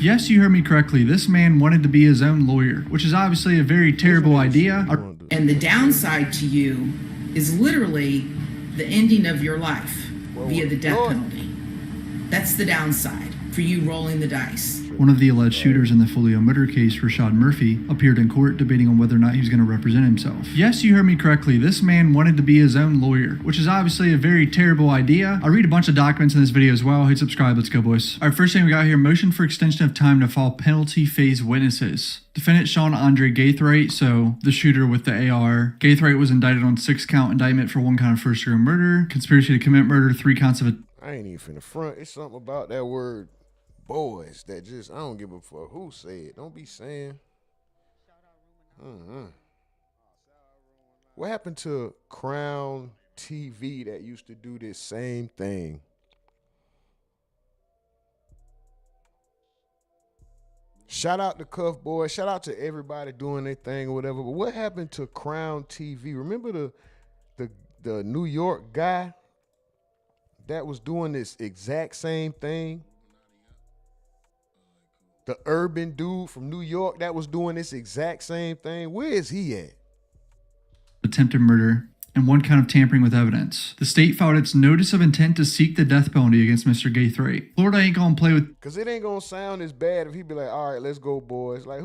Yes, you heard me correctly. This man wanted to be his own lawyer, which is obviously a very terrible idea. And the downside to you is literally the ending of your life via the death penalty. That's the downside for you rolling the dice. One of the alleged shooters in the Folio murder case, Rashad Murphy, appeared in court debating on whether or not he was going to represent himself. Yes, you heard me correctly. This man wanted to be his own lawyer, which is obviously a very terrible idea. I'll read a bunch of documents in this video as well. Hit subscribe. Let's go, boys. All right, first thing we got here, motion for extension of time to file penalty phase witnesses. Defendant Sean Andre Gaithright, so the shooter with the AR. Gaithright was indicted on 6-count indictment for 1 count of first-degree murder, conspiracy to commit murder, 3 counts of I ain't even finna front. It's something about that word boys that just, I don't give a fuck who say it. Don't be saying. What happened to Crown TV that used to do this same thing? Shout out to Cuff Boys. Shout out to everybody doing their thing or whatever. But what happened to Crown TV? Remember the New York guy that was doing this exact same thing? The urban dude from New York that was doing this exact same thing. Where is he at? Attempted murder and 1 count of tampering with evidence. The state filed its notice of intent to seek the death penalty against Mr. Gaithright. Florida ain't gonna play with... Because it ain't gonna sound as bad if he be like, all right, let's go, boys. Like,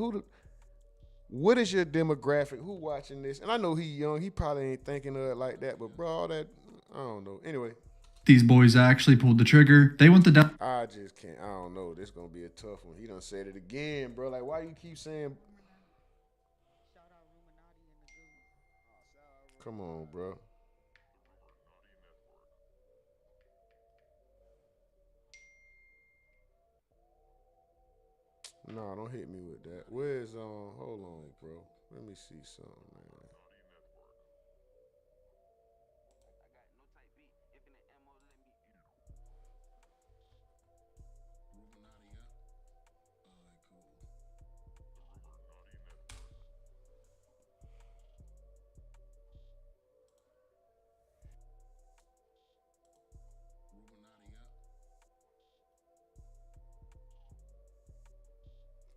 what is your demographic? Who watching this? And I know he young. He probably ain't thinking of it like that. But, bro, all that, I don't know. Anyway. These boys actually pulled the trigger. They want the death... I just can't. I don't know. This gonna be a tough one. He done said it again, bro. Like, why you keep saying... Come on, bro. No, don't hit me with that. Where's hold on, bro. Let me see something, man.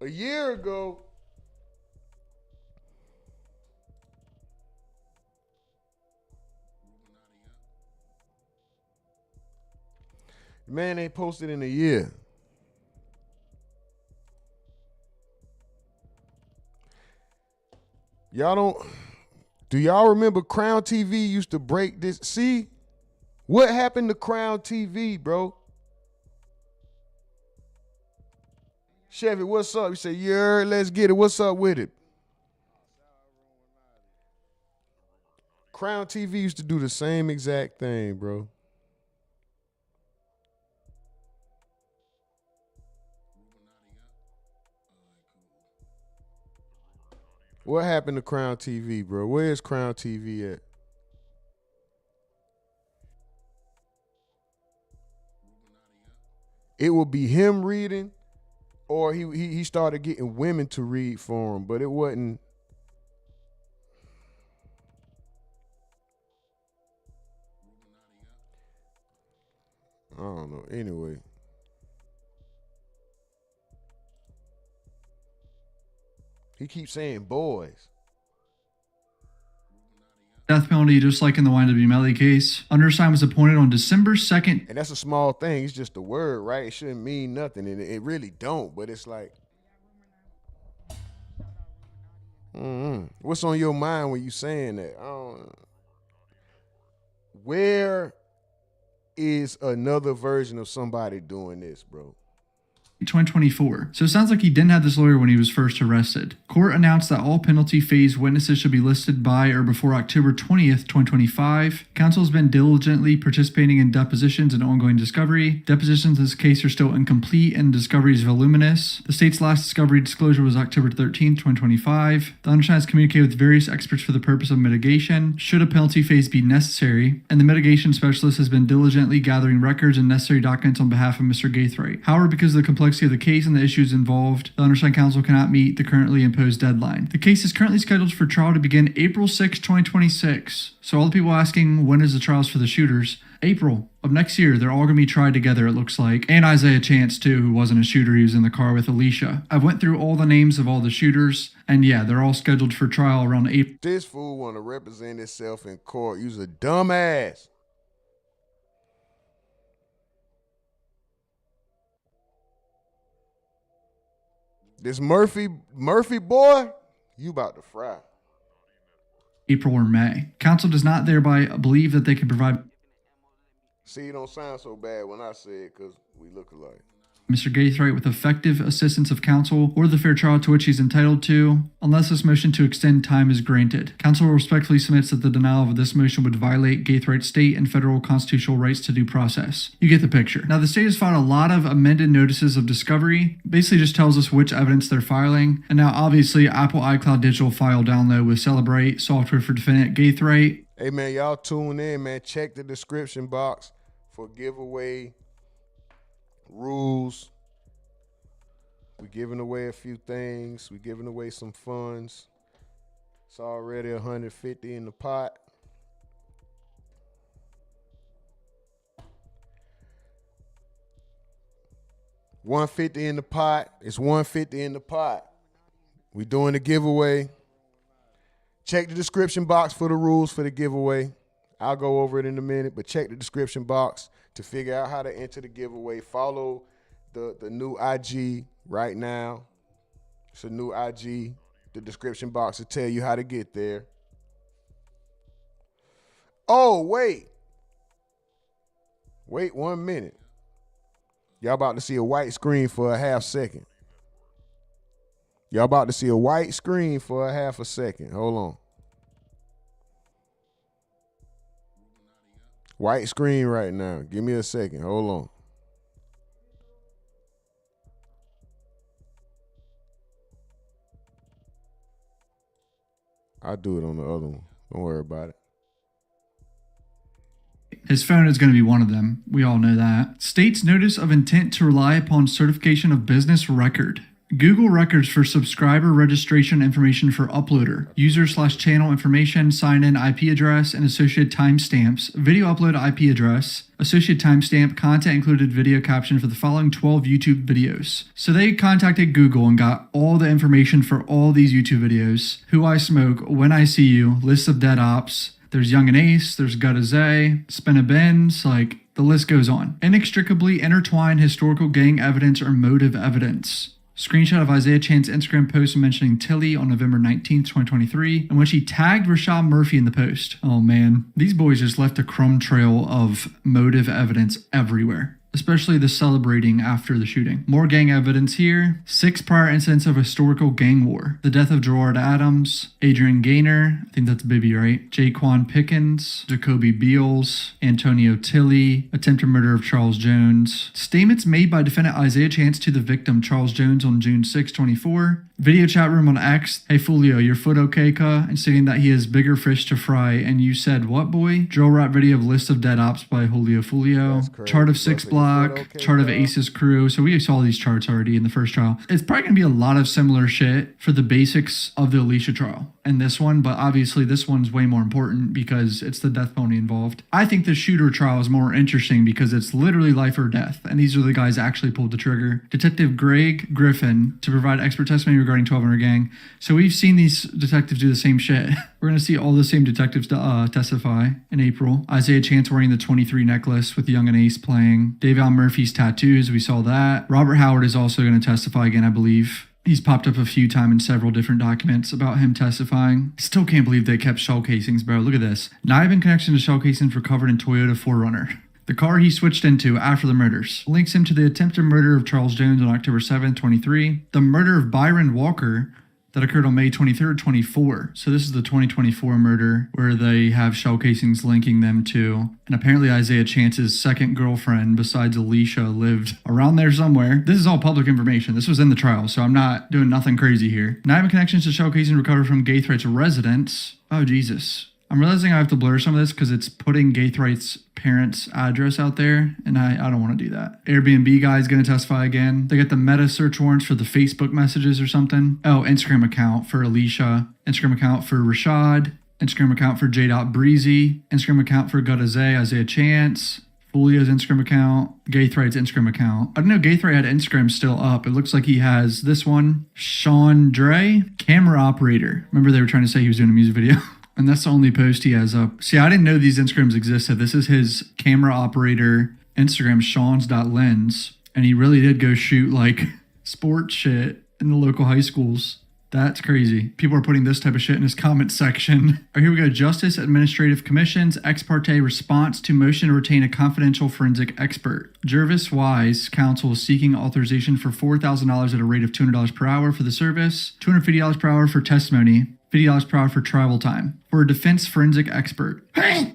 A year ago, the man ain't posted in a year. Do y'all remember Crown TV used to break this? See, what happened to Crown TV, bro? Chevy, what's up? You say, yeah, let's get it. What's up with it? Crown TV used to do the same exact thing, bro. What happened to Crown TV, bro? Where's Crown TV at? It will be him reading, or he started getting women to read for him, but it wasn't. I don't know. Anyway. He keeps saying boys. Death penalty, just like in the YNW Melly case. Undersigned was appointed on December 2nd. And that's a small thing. It's just a word, right? It shouldn't mean nothing. And it really don't. But it's like, what's on your mind when you saying that? Where is another version of somebody doing this, bro? 2024. So it sounds like he didn't have this lawyer when he was first arrested. Court announced that all penalty phase witnesses should be listed by or before October 20th, 2025. Counsel has been diligently participating in depositions and ongoing discovery. Depositions in this case are still incomplete and discovery is voluminous. The state's last discovery disclosure was October 13th, 2025. The undersigned has communicated with various experts for the purpose of mitigation, should a penalty phase be necessary, and the mitigation specialist has been diligently gathering records and necessary documents on behalf of Mr. Gaithright. However, because of the complexity of the case and the issues involved, the undersigned counsel cannot meet the currently imposed deadline. The case is currently scheduled for trial to begin April 6, 2026. So all the people asking when is the trials for the shooters, April of next year, they're all going to be tried together, it looks like. And Isaiah Chance, too, who wasn't a shooter. He was in the car with Alicia. I went through all the names of all the shooters, and yeah, they're all scheduled for trial around April. This fool want to represent himself in court. You's a dumbass. This Murphy boy, you about to fry. April or May. Counsel does not thereby believe that they can provide See, it don't sound so bad when I say it because we look alike. Mr. Gaithright with effective assistance of counsel or the fair trial to which he's entitled to, unless this motion to extend time is granted. Counsel respectfully submits that the denial of this motion would violate Gaithright's state and federal constitutional rights to due process. You get the picture. Now, the state has filed a lot of amended notices of discovery. Basically just tells us which evidence they're filing. And now, obviously, Apple iCloud Digital file download with Celebrate, software for defendant Gaithright. Hey, man, y'all tune in, man. Check the description box for giveaway rules. We're giving away a few things. We're giving away some funds. It's already 150 in the pot. $150 in the pot. It's $150 in the pot. We're doing a giveaway. Check the description box for the rules for the giveaway. I'll go over it in a minute, but check the description box to figure out how to enter the giveaway. Follow the new IG right now. It's a new IG. The description box will tell you how to get there. Oh, wait. Wait 1 minute. Y'all about to see a white screen for a half second. Y'all about to see a white screen for a half a second. Hold on. White screen right now. Give me a second. Hold on. I'll do it on the other one. Don't worry about it. His phone is going to be one of them. We all know that. State's notice of intent to rely upon certification of business record. Google records for subscriber registration information for uploader, user/channel information, sign-in IP address, and associated timestamps, video upload IP address, associated timestamp, content included video caption for the following 12 YouTube videos. So they contacted Google and got all the information for all these YouTube videos. Who I Smoke, When I See You, List of Dead Ops, there's Young and Ace, there's Gutta Zay, Spin a Bins, like the list goes on. Inextricably intertwined historical gang evidence or motive evidence. Screenshot of Isaiah Chan's Instagram post mentioning Tilly on November 19th, 2023, in which he tagged Rashad Murphy in the post. Oh man, these boys just left a crumb trail of motive evidence everywhere. Especially the celebrating after the shooting. More gang evidence here. 6 prior incidents of historical gang war. The death of Gerard Adams, Adrian Gaynor, I think that's Bibby, right? Jaquan Pickens, Jacoby Beals, Antonio Tilley, attempted murder of Charles Jones. Statements made by defendant Isaiah Chance to the victim, Charles Jones, on June 6, 24. Video chat room on X. Hey Fulio, your foot okay, ka? And stating that he has bigger fish to fry. And you said what, boy? Drill rap video of List of Dead Ops by Julio Fulio. Chart of 6 Block. Okay, chart of Ace's crew. So we saw these charts already in the first trial. It's probably going to be a lot of similar shit for the basics of the Alicia trial and this one, but obviously this one's way more important because it's the death penalty involved. I think the shooter trial is more interesting because it's literally life or death, and these are the guys that actually pulled the trigger. Detective Greg Griffin to provide expert testimony regarding 1200 gang. So we've seen these detectives do the same shit. We're going to see all the same detectives testify in April. Isaiah Chance wearing the 23 necklace with Young and Ace playing. Davion Murphy's tattoos, we saw that. Robert Howard is also going to testify again, I believe. He's popped up a few times in several different documents about him testifying. Still can't believe they kept shell casings, bro. Look at this. Knife in connection to shell casings recovered in Toyota 4Runner. The car he switched into after the murders. Links him to the attempted murder of Charles Jones on October 7th, 23. The murder of Byron Walker that occurred on May 23rd, 24. So this is the 2024 murder where they have shell casings linking them to. And apparently Isaiah Chance's second girlfriend besides Alicia lived around there somewhere. This is all public information. This was in the trial, so I'm not doing nothing crazy here. Knife connections to shell casings recovered from Gaithright's residence. Oh, Jesus. I'm realizing I have to blur some of this because it's putting Gaithright's parents' address out there, and I don't want to do that. Airbnb guy's going to testify again. They got the meta search warrants for the Facebook messages or something. Oh, Instagram account for Alicia. Instagram account for Rashad. Instagram account for J.Breezy, Instagram account for Gutaze, Isaiah Chance, Fulio's Instagram account, Gaithride's Instagram account. I don't know, Gaithride had Instagram still up. It looks like he has this one, Sean Dre, camera operator. Remember they were trying to say he was doing a music video? And that's the only post he has up. See, I didn't know these Instagrams existed. This is his camera operator Instagram, Sean's.lens. And he really did go shoot like sports shit in the local high schools. That's crazy. People are putting this type of shit in his comment section. All right, here we go. Justice Administrative Commission's ex parte response to motion to retain a confidential forensic expert. Jervis Wise counsel is seeking authorization for $4,000 at a rate of $200 per hour for the service, $250 per hour for testimony, $50 per hour for travel time for a defense forensic expert.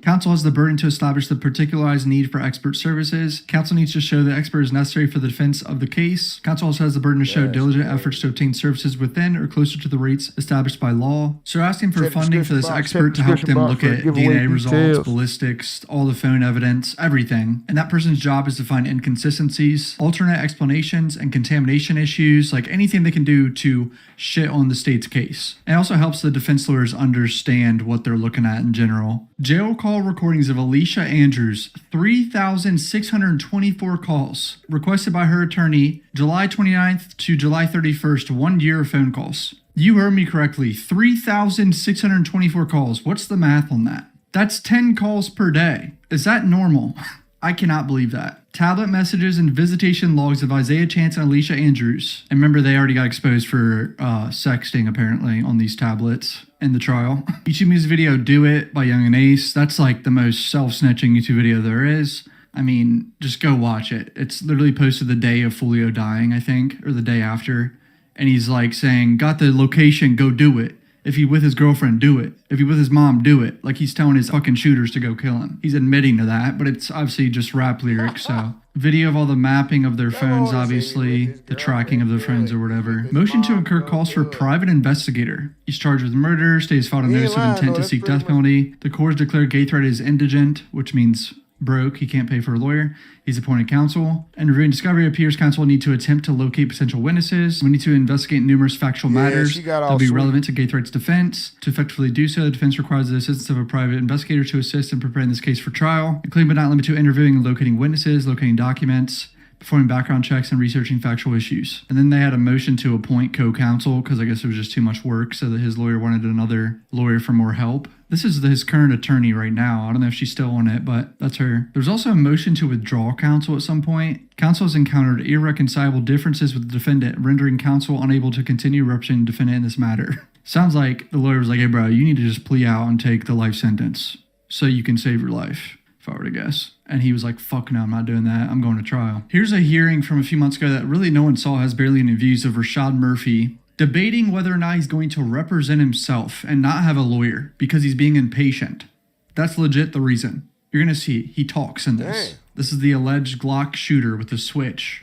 Counsel has the burden to establish the particularized need for expert services. Counsel needs to show the expert is necessary for the defense of the case. Counsel also has the burden to show diligent efforts to obtain services within or closer to the rates established by law. So they're asking for funding for this expert to help them look at DNA results, ballistics, all the phone evidence, everything. And that person's job is to find inconsistencies, alternate explanations, and contamination issues, like anything they can do to shit on the state's case. It also helps the defense lawyers understand what they're looking at in general. Jail call recordings of Alicia Andrews, 3,624 calls requested by her attorney July 29th to July 31st, 1 year of phone calls. You heard me correctly, 3,624 calls. What's the math on that? That's 10 calls per day. Is that normal? I cannot believe that. Tablet messages and visitation logs of Isaiah Chance and Alicia Andrews. And remember, they already got exposed for sexting, apparently, on these tablets in the trial. YouTube music video, Do It by Young and Ace. That's like the most self-snitching YouTube video there is. I mean, just go watch it. It's literally posted the day of Fulio dying, I think, or the day after. And he's like saying, got the location, go do it. If he with his girlfriend, do it. If he with his mom, do it. Like he's telling his fucking shooters to go kill him. He's admitting to that, but it's obviously just rap lyrics, so. Video of all the mapping of their phones, obviously. The tracking of their phones or whatever. Motion to incur calls for private investigator. He's charged with murder, states filed a notice of intent to seek death penalty. The court has declared Gaithright is indigent, which means broke. He can't pay for a lawyer. He's appointed counsel. And reviewing discovery, appears counsel will need to attempt to locate potential witnesses. We need to investigate numerous factual matters that will be relevant to Gaithright's defense. To effectively do so, the defense requires the assistance of a private investigator to assist in preparing this case for trial, including but not limited to interviewing and locating witnesses, locating documents, performing background checks, and researching factual issues. And then they had a motion to appoint co-counsel because I guess it was just too much work, so that his lawyer wanted another lawyer for more help. This is his current attorney right now. I don't know if she's still on it, but that's her. There's also a motion to withdraw counsel at some point. Counsel has encountered irreconcilable differences with the defendant, rendering counsel unable to continue representing the defendant in this matter. Sounds like the lawyer was like, hey bro, you need to just plea out and take the life sentence so you can save your life, if I were to guess. And he was like, fuck no, I'm not doing that. I'm going to trial. Here's a hearing from a few months ago that really no one saw, has barely any views, of Rashad Murphy debating whether or not he's going to represent himself and not have a lawyer because he's being impatient. That's legit the reason. You're going to see he talks in this. Dang. This is the alleged Glock shooter with the switch.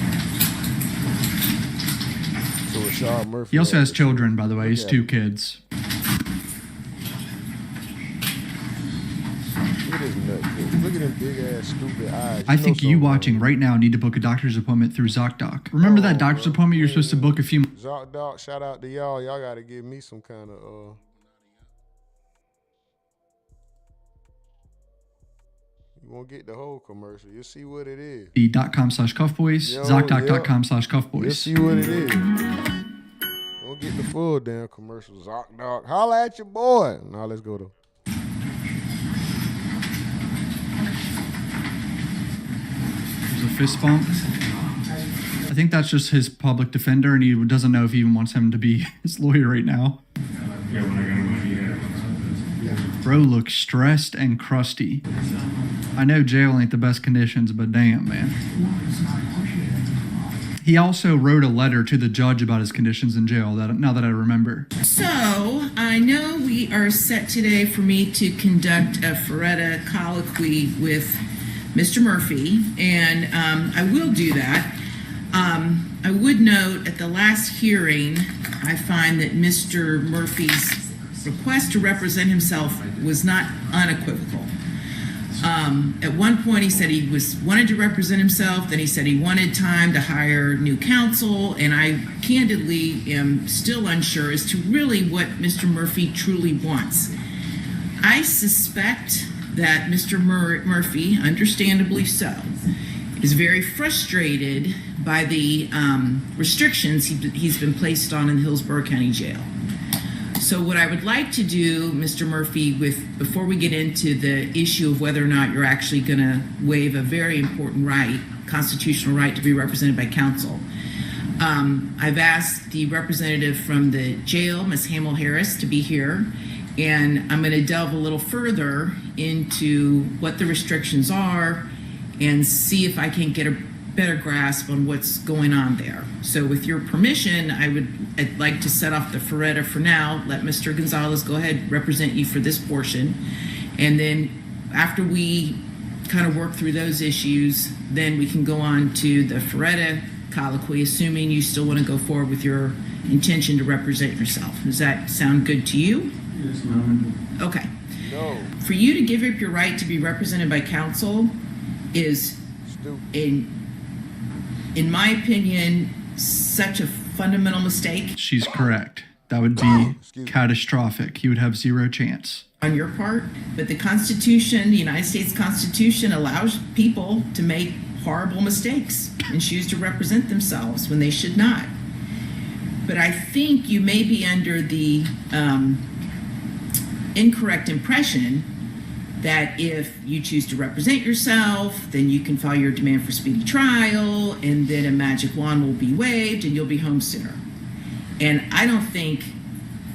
So Rashad Murphy. He also has children, by the way. He's 2 kids. Look at them big ass stupid eyes. I think you watching right now need to book a doctor's appointment through ZocDoc. Remember that doctor's appointment you're supposed to book a few... ZocDoc, shout out to y'all. Y'all got to give me some kind of... You won't get the whole commercial. You'll see what it is. The .com/cuffboys, ZocDoc.com/cuffboys. You'll see what it is. Don't get the full damn commercial. ZocDoc, holla at your boy. Now let's go to... A fist bump. I think that's just his public defender, and he doesn't know if he even wants him to be his lawyer right now. Bro looks stressed and crusty. I know jail ain't the best conditions, but damn, man. He also wrote a letter to the judge about his conditions in jail, now that I remember. So, I know we are set today for me to conduct a Ferretta colloquy with Mr. Murphy, and I will do that. I would note at the last hearing, I find that Mr. Murphy's request to represent himself was not unequivocal. At one point he said he wanted to represent himself, then he said he wanted time to hire new counsel, and I candidly am still unsure as to really what Mr. Murphy truly wants. I suspect that Mr. Murphy, understandably so, is very frustrated by the restrictions he's been placed on in Hillsborough County Jail. So what I would like to do, Mr. Murphy, before we get into the issue of whether or not you're actually going to waive a very important right, constitutional right to be represented by counsel, I've asked the representative from the jail, Ms. Hamill Harris, to be here, and I'm going to delve a little further into what the restrictions are and see if I can get a better grasp on what's going on there. So with your permission, I'd like to set off the Ferretta for now, let Mr. Gonzalez go ahead represent you for this portion, and then after we kind of work through those issues, then we can go on to the Ferretta colloquy, assuming you still want to go forward with your intention to represent yourself. Does that sound good to you? Yes, ma'am. Okay. No. For you to give up your right to be represented by counsel is, in my opinion, such a fundamental mistake She's correct. That would be catastrophic. He would have zero chance. on your part. But the Constitution, the United States Constitution, allows people to make horrible mistakes and choose to represent themselves when they should not. But I think you may be under the incorrect impression that if you choose to represent yourself, then you can file your demand for speedy trial, and then a magic wand will be waved and you'll be home sooner. And I don't think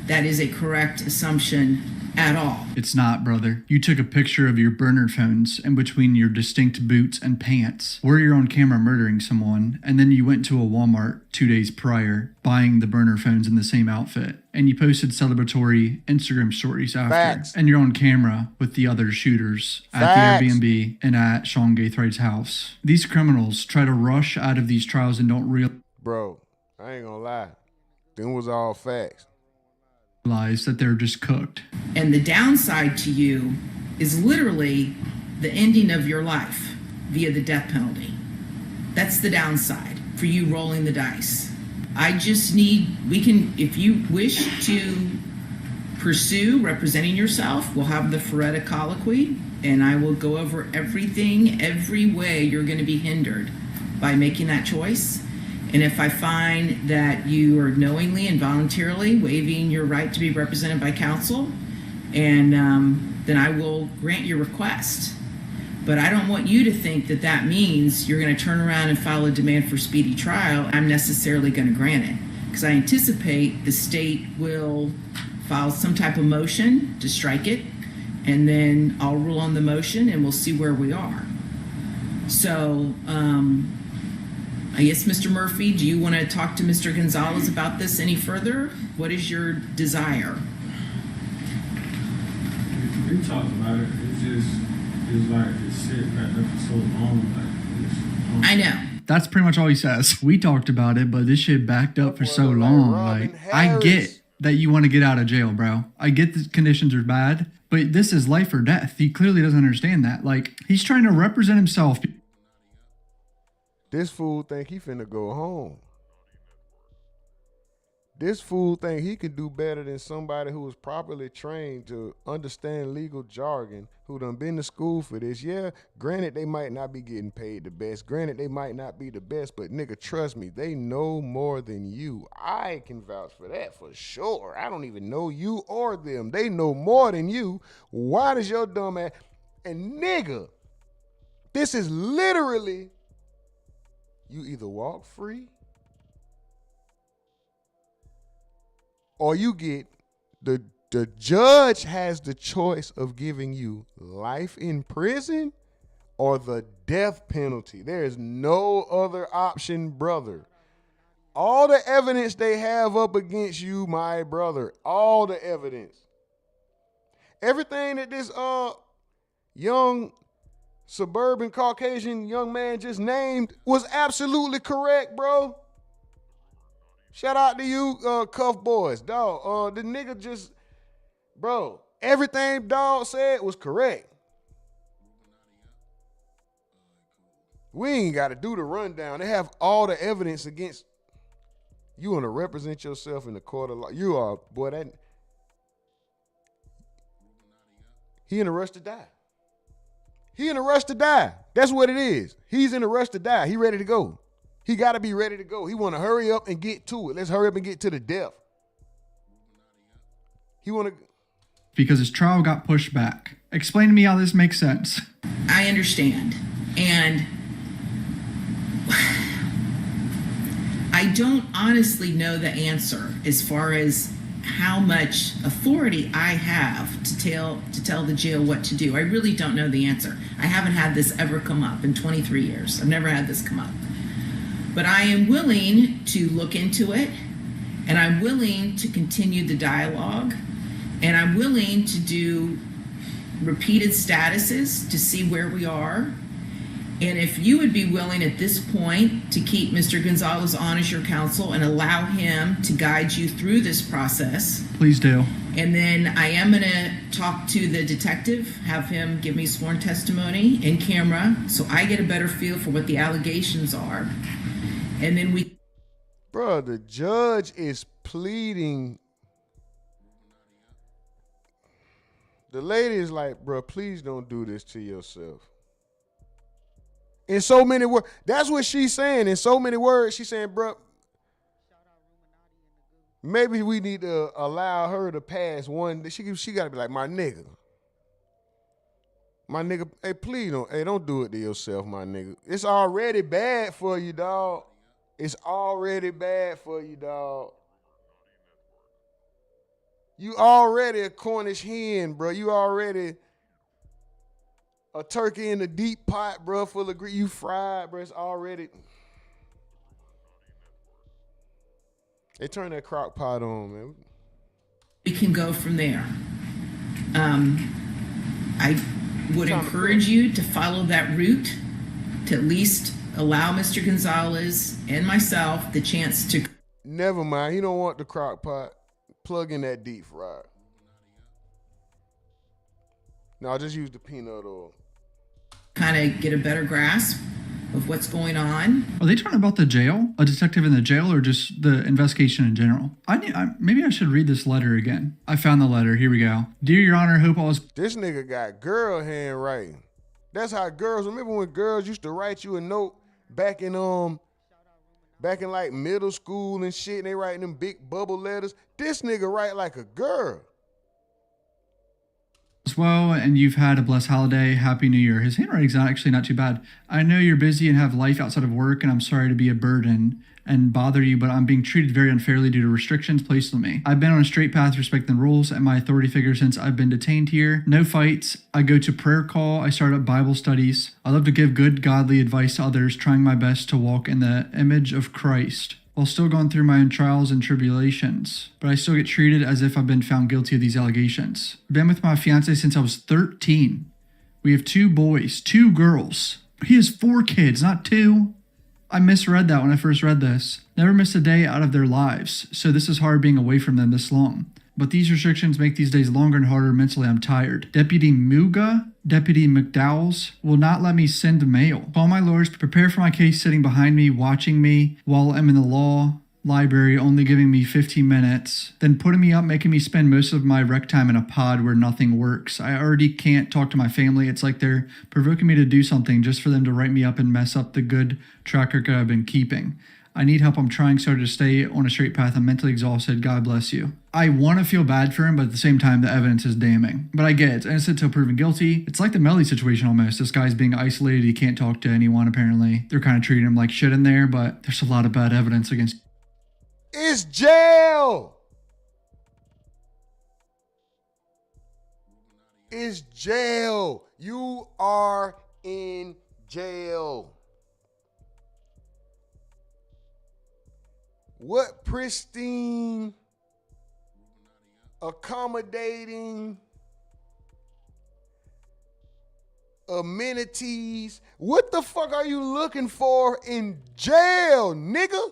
that is a correct assumption at all. It's not, brother. You took a picture of your burner phones in between your distinct boots and pants, where you're on camera murdering someone, and then you went to a Walmart 2 days prior, buying the burner phones in the same outfit, and you posted celebratory Instagram stories after. Facts. And you're on camera with the other shooters at Facts. the Airbnb and at Sean Gaithride's house. These criminals try to rush out of these trials and don't Bro, I ain't gonna lie. Them was all facts. realize that they're just cooked. And the downside to you is literally the ending of your life via the death penalty. That's the downside for you rolling the dice. I just need, if you wish to pursue representing yourself, we'll have the Ferretta colloquy, and I will go over everything, every way you're going to be hindered by making that choice. And if I find that you are knowingly and voluntarily waiving your right to be represented by counsel, and then I will grant your request. But I don't want you to think that that means you're going to turn around and file a demand for speedy trial. I'm necessarily going to grant it, because I anticipate the state will file some type of motion to strike it, and then I'll rule on the motion and we'll see where we are. So, I guess, Mr. Murphy, do you want to talk to Mr. Gonzalez about this any further? What is your desire? We talked about it. It's like it's shit back there for so long. I know. That's pretty much all he says. We talked about it, but this shit backed up for so long. Like, I get that you want to get out of jail, bro. I get the conditions are bad, but this is life or death. He clearly doesn't understand that. Like, he's trying to represent himself. This fool think he finna go home. This fool think he can do better than somebody who was properly trained to understand legal jargon, who done been to school for this. Yeah, granted, they might not be getting paid the best. Granted, they might not be the best, but nigga, trust me, they know more than you. I can vouch for that for sure. I don't even know you or them. They know more than you. Why does your dumb ass? And nigga, this is literally, you either walk free or you get, the judge has the choice of giving you life in prison or the death penalty. There is no other option, brother. All the evidence they have up against you, my brother, all the evidence. Everything that this young suburban Caucasian young man just named was absolutely correct, bro. Shout out to you, Cuff Boys, dog. The nigga just, bro, everything dog said was correct. We ain't got to do the rundown. They have all the evidence against you. Want to represent yourself in the court of law. You are, boy, that. He in a rush to die. He in a rush to die. That's what it is. He's in a rush to die. He ready to go. He got to be ready to go. He want to hurry up and get to it. Let's hurry up and get to the death. He want to... Because his trial got pushed back. Explain to me how this makes sense. I understand. And I don't honestly know the answer as far as how much authority I have to tell the jail what to do. I really don't know the answer. I haven't had this ever come up in 23 years. I've never had this come up. But I am willing to look into it, and I'm willing to continue the dialogue, and I'm willing to do repeated statuses to see where we are. And if you would be willing at this point to keep Mr. Gonzalez on as your counsel and allow him to guide you through this process. Please do. And then I am going to talk to the detective, have him give me sworn testimony in camera so I get a better feel for what the allegations are. And then we... Bro, the judge is pleading. The lady is like, bro, please don't do this to yourself. In so many words, that's what she's saying. In so many words, she's saying, bro, maybe we need to allow her to pass one. She got to be like, my nigga, hey, please don't do it to yourself, my nigga. It's already bad for you, dog. It's already bad for you, dog. You already a Cornish hen, bro. You already a turkey in a deep pot, bro, full of grease. You fried, bro. It's already. They turn that crock pot on, man. We can go from there. I would encourage you to follow that route, to at least allow Mr. Gonzalez and myself the chance to... Never mind. He don't want the crock pot. Plug in that deep fry. No, I'll just use the peanut oil. Kind of get a better grasp of what's going on. Are they talking about the jail? A detective in the jail, or just the investigation in general? Maybe I should read this letter again. I found the letter. Here we go. Dear Your Honor, hope all is... This nigga got girl handwriting. That's how girls... Remember when girls used to write you a note back in like middle school and shit, and they writing them big bubble letters? This nigga write like a girl. As well, and you've had a blessed holiday. Happy New Year. His handwriting's actually not too bad. I know you're busy and have life outside of work, and I'm sorry to be a burden and bother you, but I'm being treated very unfairly due to restrictions placed on me. I've been on a straight path respecting the rules and my authority figure since I've been detained here. No fights. I go to prayer call. I start up Bible studies. I love to give good, godly advice to others, trying my best to walk in the image of Christ while still going through my own trials and tribulations. But I still get treated as if I've been found guilty of these allegations. Been with my fiance since I was 13. We have 2 boys, 2 girls. He has 4 kids, not 2. I misread that when I first read this. Never missed a day out of their lives, so this is hard being away from them this long. But these restrictions make these days longer and harder. Mentally, I'm tired. Deputy McDowell's will not let me send mail. Call my lawyers to prepare for my case, sitting behind me, watching me while I'm in the law library, only giving me 15 minutes, then putting me up, making me spend most of my rec time in a pod where nothing works. I already can't talk to my family. It's like they're provoking me to do something just for them to write me up and mess up the good track record I've been keeping. I need help. I'm trying so hard to stay on a straight path. I'm mentally exhausted. God bless you. I want to feel bad for him, but at the same time, the evidence is damning. But I get it. It's innocent till proven guilty. It's like the Melly situation almost. This guy's being isolated. He can't talk to anyone, apparently. They're kind of treating him like shit in there, but there's a lot of bad evidence against... It's jail. It's jail. You are in jail. What pristine, accommodating amenities? What the fuck are you looking for in jail, nigga?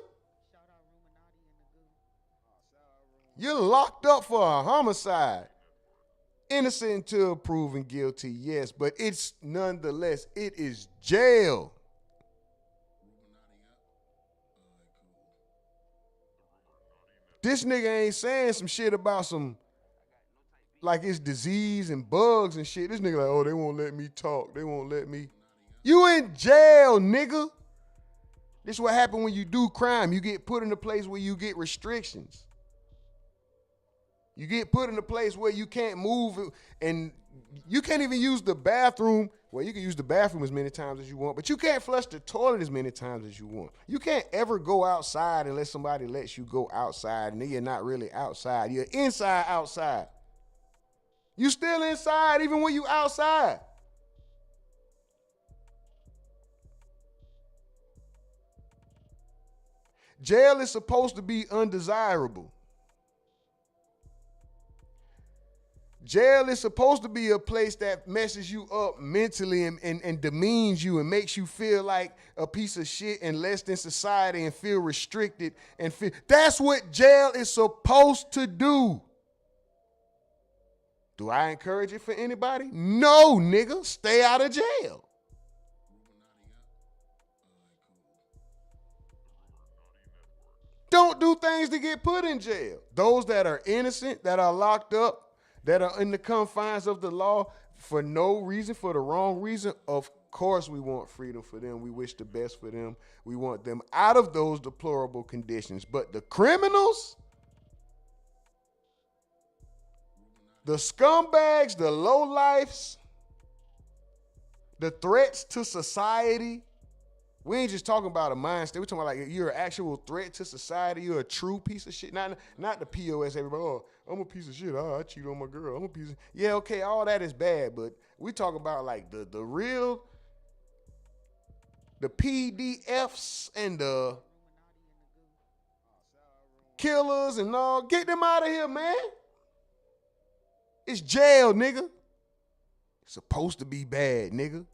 You're locked up for a homicide. Innocent until proven guilty, yes, but it's nonetheless, it is jail. This nigga ain't saying some shit about some like it's disease and bugs and shit. This nigga like, oh, they won't let me talk. They won't let me. You in jail, nigga. This is what happens when you do crime. You get put in a place where you get restrictions. You get put in a place where you can't move and you can't even use the bathroom. Well, you can use the bathroom as many times as you want, but you can't flush the toilet as many times as you want. You can't ever go outside unless somebody lets you go outside, and then you're not really outside. You're inside outside. You still inside even when you outside. Jail is supposed to be undesirable. Jail is supposed to be a place that messes you up mentally and demeans you and makes you feel like a piece of shit and less than society and feel restricted and feel. That's what jail is supposed to do. Do I encourage it for anybody? No, nigga. Stay out of jail. Don't do things to get put in jail. Those that are innocent, that are locked up, that are in the confines of the law for no reason, for the wrong reason, of course we want freedom for them. We wish the best for them. We want them out of those deplorable conditions. But the criminals, the scumbags, the lowlifes, the threats to society, we ain't just talking about a mind state. We're talking about like you're an actual threat to society. You're a true piece of shit. Not the POS. Everybody, oh, I'm a piece of shit. Oh, I cheat on my girl. I'm a piece of. Yeah, okay, all that is bad, but we talk about like the real, the PDFs and the killers and all. Get them out of here, man. It's jail, nigga. It's supposed to be bad, nigga.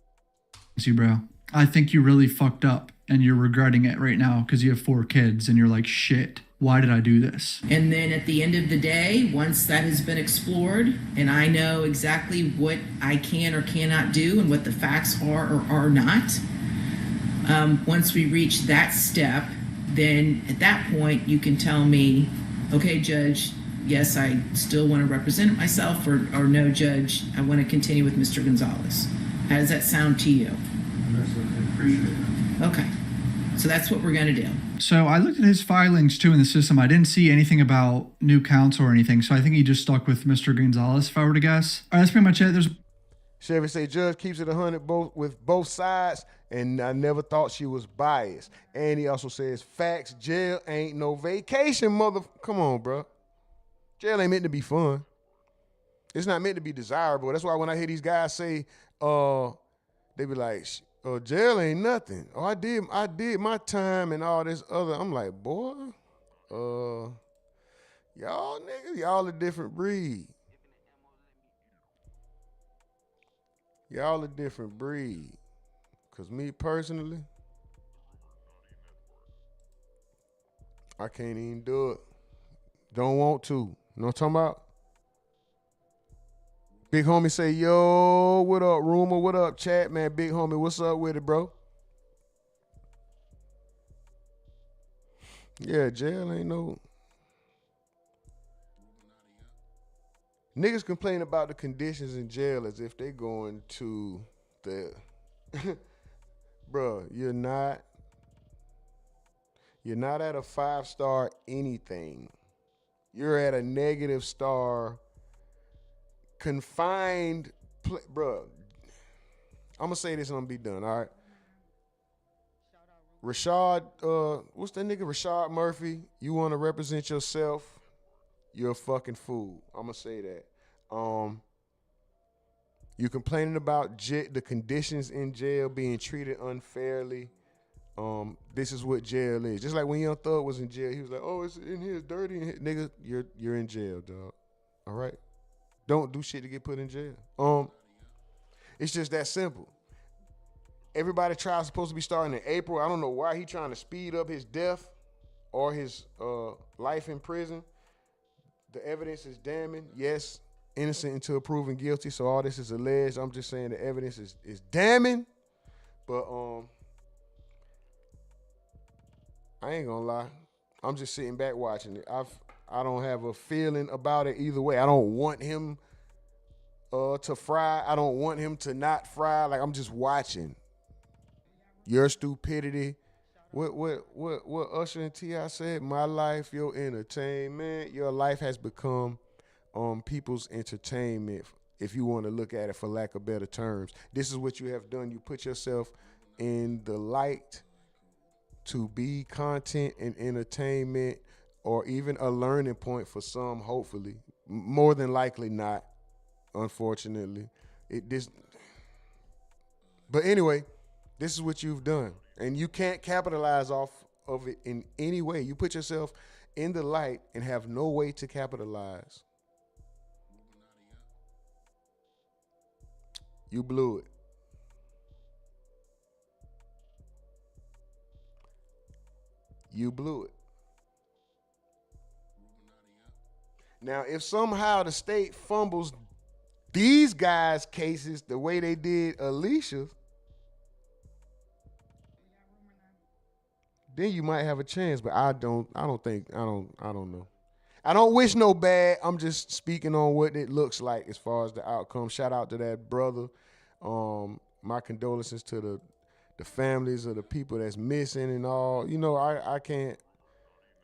You, bro. I think you really fucked up and you're regretting it right now because you have 4 kids and you're like, shit, why did I do this? And then at the end of the day, once that has been explored and I know exactly what I can or cannot do and what the facts are or are not, once we reach that step, then at that point you can tell me, okay, Judge, yes, I still want to represent myself, or no, Judge, I want to continue with Mr. Gonzalez. How does that sound to you? That's what I appreciate it. Okay. So that's what we're going to do. So I looked at his filings too in the system. I didn't see anything about new counsel or anything. So I think he just stuck with Mr. Gonzalez, if I were to guess. All right, that's pretty much it. There's Chevy say judge keeps it 100 with both sides, and I never thought she was biased. And he also says facts, jail ain't no vacation, mother. Come on, bro. Jail ain't meant to be fun. It's not meant to be desirable. That's why when I hear these guys say, they be like, jail ain't nothing. Oh, I did my time and all this other. I'm like, boy, y'all niggas, y'all a different breed. Y'all a different breed. Cause me personally, I can't even do it. Don't want to. You know what I'm talking about? Big homie say, yo, what up, Rumor? What up, chat, man? Big homie, what's up with it, bro? Yeah, jail ain't no. Niggas complain about the conditions in jail as if they going to the. Bruh, you're not at a 5-star anything. You're at a negative star. Confined, bro. I'm gonna say this and I'm gonna be done. All right. Rashad, what's that nigga? Rashad Murphy. You want to represent yourself? You're a fucking fool. I'm gonna say that. You complaining about the conditions in jail being treated unfairly. This is what jail is. Just like when Young Thug was in jail, he was like, "Oh, it's in here, it's dirty." In here. Nigga, you're in jail, dog. All right. Don't do shit to get put in jail. It's just that simple. Everybody trial supposed to be starting in April. I don't know why he trying to speed up his death or his life in prison. The evidence is damning. Yes, innocent until proven guilty. So all this is alleged. I'm just saying the evidence is damning. But I ain't gonna lie. I'm just sitting back watching it. I don't have a feeling about it either way. I don't want him to fry. I don't want him to not fry. Like, I'm just watching your stupidity. What Usher and T.I. said? My life, your entertainment. Your life has become people's entertainment, if you want to look at it for lack of better terms. This is what you have done. You put yourself in the light to be content and entertainment, or even a learning point for some, hopefully. More than likely not, unfortunately. But anyway, this is what you've done. And you can't capitalize off of it in any way. You put yourself in the light and have no way to capitalize. You blew it. You blew it. Now, if somehow the state fumbles these guys' cases the way they did Alicia's, then you might have a chance. But I don't know. I don't wish no bad. I'm just speaking on what it looks like as far as the outcome. Shout out to that brother. My condolences to the families of the people that's missing and all. You know, I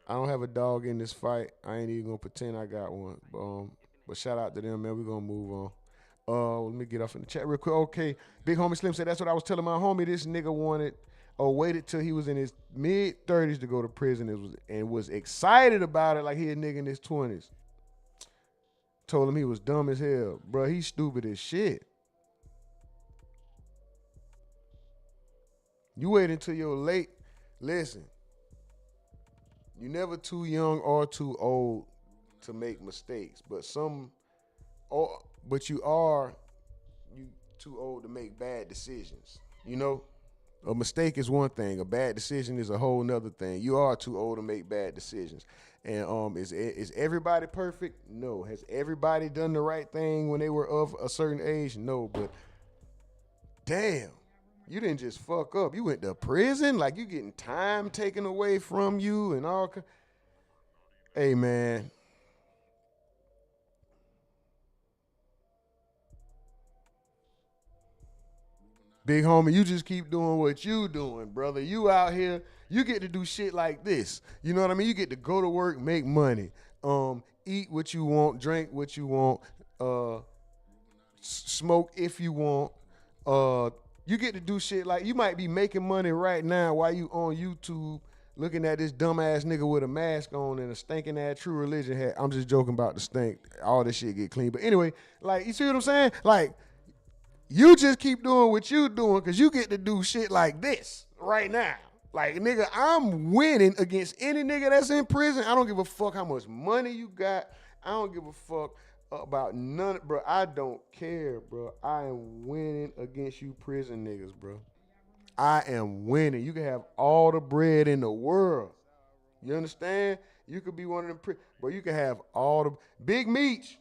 don't have a dog in this fight. I ain't even gonna pretend I got one. But shout out to them, man. We're gonna move on. Let me get off in the chat real quick. Okay, Big Homie Slim said that's what I was telling my homie. This nigga waited till he was in his mid-30s to go to prison and was excited about it like he a nigga in his 20s. Told him he was dumb as hell. Bro, he's stupid as shit. You wait until you're late. Listen, you're never too young or too old to make mistakes, but you too old to make bad decisions. You know, a mistake is one thing. A bad decision is a whole nother thing. You are too old to make bad decisions. And is everybody perfect? No. Has everybody done the right thing when they were of a certain age? No. But damn. You didn't just fuck up. You went to prison? Like, you getting time taken away from you and all. Hey, man. Big homie, you just keep doing what you doing, brother. You out here, you get to do shit like this. You know what I mean? You get to go to work, make money, eat what you want, drink what you want, smoke if you want. You get to do shit like, you might be making money right now while you on YouTube looking at this dumbass nigga with a mask on and a stinking ass True Religion hat. I'm just joking about the stink. All this shit get clean. But anyway, like, you see what I'm saying? Like, you just keep doing what you doing because you get to do shit like this right now. Like, nigga, I'm winning against any nigga that's in prison. I don't give a fuck how much money you got. I don't give a fuck about none, bro. I don't care, bro. I am winning against you prison niggas, bro. I am winning. You can have all the bread in the world. You understand? You could be one of them, bro. You can have all the Big Meech.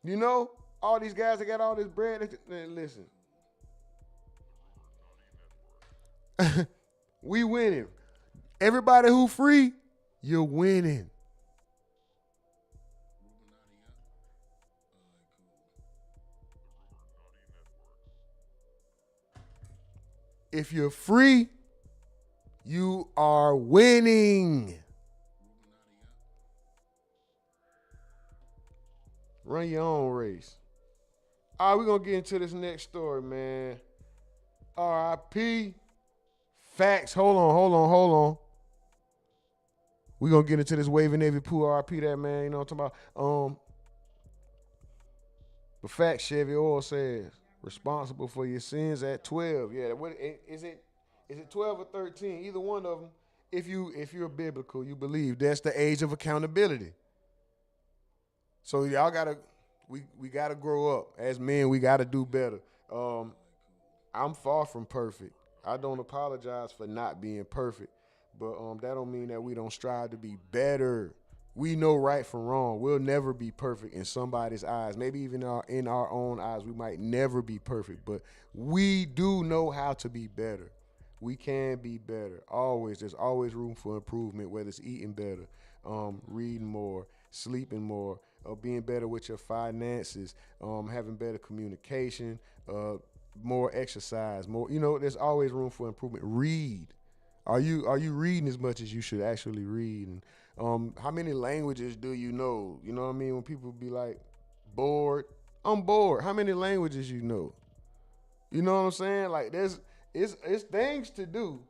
You know, all these guys that got all this bread. Listen, we winning. Everybody who free, you're winning. If you're free, you are winning. Run your own race. All right, we're going to get into this next story, man. R.I.P. Facts. Hold on. We're going to get into this Wavy Navy Pooh. R.I.P. that, man. You know what I'm talking about? But Facts, Chevy Oil says, responsible for your sins at 12. Yeah, what is it 12 or 13? Either one of them. If you're biblical, you believe that's the age of accountability. So y'all we gotta grow up. As men, we gotta do better. I'm far from perfect. I don't apologize for not being perfect, but that don't mean that we don't strive to be better. We know right from wrong. We'll never be perfect in somebody's eyes. Maybe even in our own eyes, we might never be perfect, but we do know how to be better. We can be better. Always. There's always room for improvement, whether it's eating better, reading more, sleeping more, being better with your finances, having better communication, more exercise, more, there's always room for improvement. Read. Are you reading as much as you should actually read? And how many languages do you know? You know what I mean? When people be like, bored, I'm bored. How many languages you know? You know what I'm saying? Like it's things to do.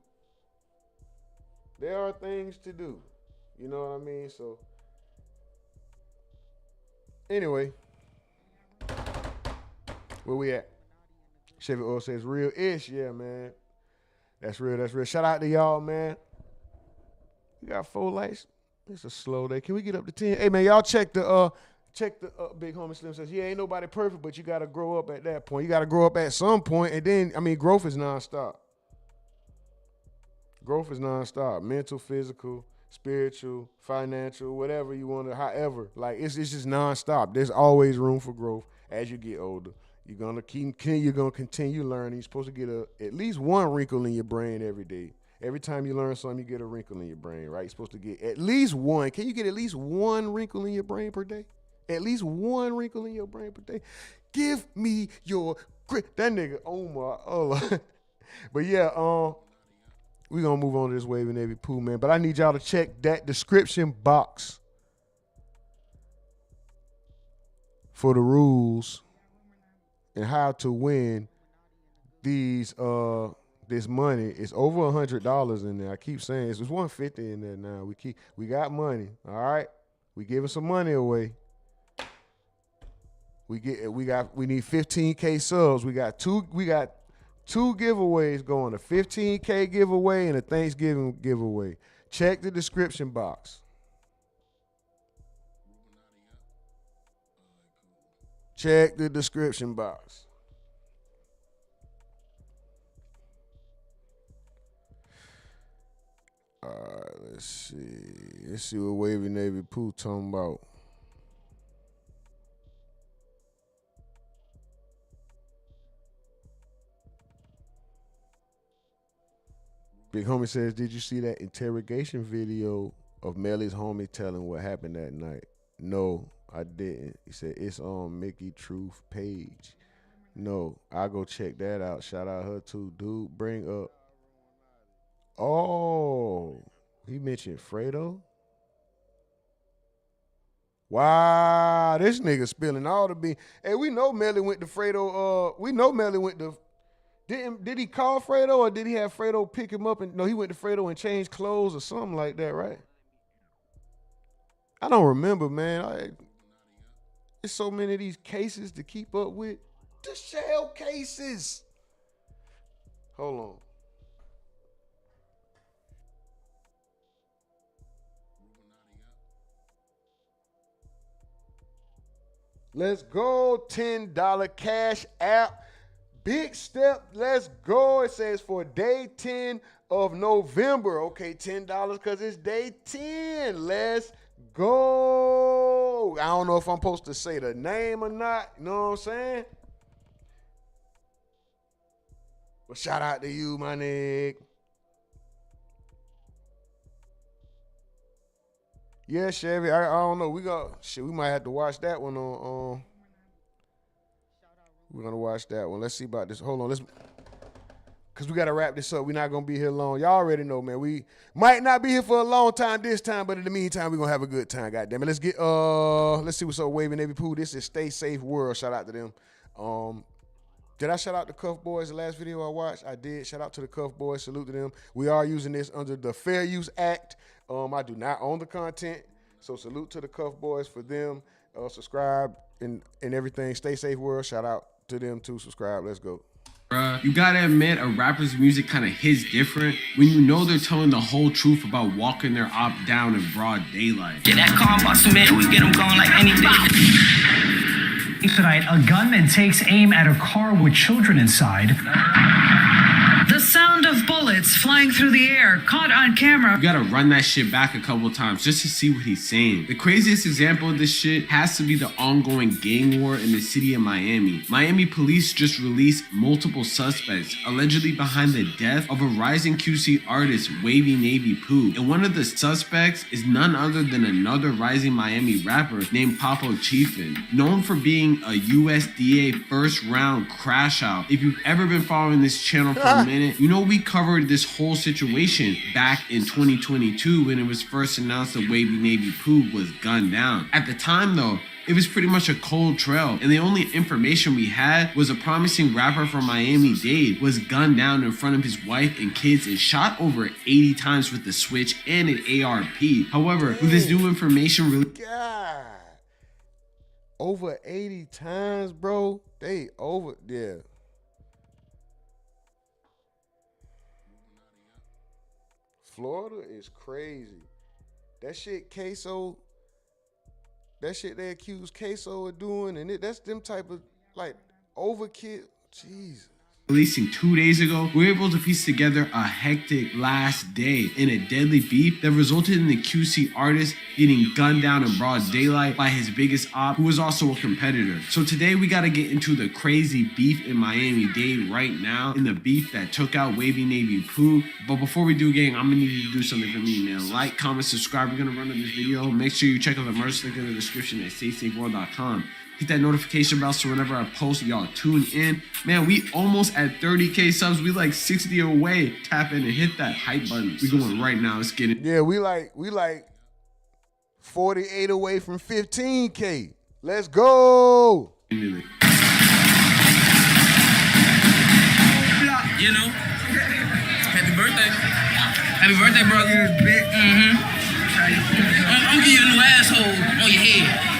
There are things to do. You know what I mean? So anyway, where we at? Chevy Oil says real-ish. Yeah, man. That's real. That's real. Shout out to y'all, man. We got 4 lights. It's a slow day. Can we get up to 10? Hey, man, y'all check the Big Homie Slim says, yeah, ain't nobody perfect, but you got to grow up at that point. You got to grow up at some point, and then, growth is nonstop. Growth is nonstop. Mental, physical, spiritual, financial, whatever you want to, however. Like, it's just nonstop. There's always room for growth as you get older. You're going to continue learning. You're supposed to get at least one wrinkle in your brain every day. Every time you learn something, you get a wrinkle in your brain, right? You're supposed to get at least one. Can you get at least one wrinkle in your brain per day? At least one wrinkle in your brain per day? Give me your grit. That nigga, oh. But yeah, we're going to move on to this Wavy Navy Pooh, man. But I need y'all to check that description box for the rules and how to win these this money. It's over $100 in there. I keep saying it's $150 in there now. We got money. All right. We giving some money away. We need 15K subs. We got two giveaways going, a 15K giveaway and a Thanksgiving giveaway. Check the description box. Check the description box. All right, let's see what Wavy Navy Pooh talking about. Big Homie says, did you see that interrogation video of Melly's homie telling what happened that night? No, I didn't. He said, it's on Mickey Truth page. No, I'll go check that out. Shout out her too. Dude, bring up. Oh, he mentioned Fredo. Wow, this nigga spilling all the beans. Hey, we know Melly went to Fredo. We know Melly went to. Did he call Fredo or did he have Fredo pick him up? No, he went to Fredo and changed clothes or something like that, right? I don't remember, man. There's so many of these cases to keep up with. The shell cases. Hold on. Let's go. $10 cash app. Big step. Let's go. It says for day 10 of November. Okay, $10 because it's day 10. Let's go. I don't know if I'm supposed to say the name or not. You know what I'm saying? Well, shout out to you, my nigga. Yeah, Chevy. I don't know. We might have to watch that one on. We're gonna watch that one. Let's see about this. Hold on. Cause we gotta wrap this up. We're not gonna be here long. Y'all already know, man. We might not be here for a long time this time, but in the meantime, we're gonna have a good time. Goddamn it. Let's see what's up, Wavy Navy Pooh. This is Stay Safe World. Shout out to them. Did I shout out the Cuff Boys the last video I watched? I did. Shout out to the Cuff Boys. Salute to them. We are using this under the Fair Use Act. I do not own the content. So salute to the Cuff Boys for them. Subscribe and everything. Stay Safe World. Shout out to them too. Subscribe. Let's go. You gotta admit, a rapper's music kind of hits different when you know they're telling the whole truth about walking their op down in broad daylight. Yeah, that car bought some man, we get them going like anything. Tonight, a gunman takes aim at a car with children inside. The sound of bullets bullets flying through the air, caught on camera. You gotta run that shit back a couple times just to see what he's saying. The craziest example of this shit has to be the ongoing gang war in the city of Miami. Miami police just released multiple suspects allegedly behind the death of a rising QC artist, Wavy Navy Pooh. And one of the suspects is none other than another rising Miami rapper named Papo Chiefin, known for being a USDA first round crash out. If you've ever been following this channel for a minute, you know we covered this whole situation back in 2022 when it was first announced that Wavy Navy Pooh was gunned down. At the time though, it was pretty much a cold trail, and the only information we had was a promising rapper from Miami-Dade was gunned down in front of his wife and kids and shot over 80 times with a switch and an ARP. However, with this new information God. Over 80 times, bro. They over, yeah. Florida is crazy. That shit Queso, that shit they accused Queso of doing, and that's them type of, like, overkill. Jesus. Releasing 2 days ago, we were able to piece together a hectic last day in a deadly beef that resulted in the QC artist getting gunned down in broad daylight by his biggest op, who was also a competitor. So today we gotta get into the crazy beef in Miami-Dade right now, in the beef that took out Wavy Navy Pooh. But before we do, gang, I'm gonna need you to do something for me, man. Like, comment, subscribe. We're gonna run this video. Make sure you check out the merch link in the description at StaySafeWorld.com. Hit that notification bell so whenever I post, y'all tune in. Man, we almost at 30K subs. We like 60 away. Tap in and hit that hype button. We going right now. Let's get it. Yeah, we like 48 away from 15K. Let's go. You know? Happy birthday. Happy birthday, brother. I'm gonna give you a new asshole on your head.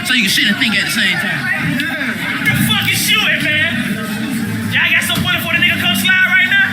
So you can shit and think at the same time. What the fuck is shooting, man? Y'all got some money for the nigga come slide right now?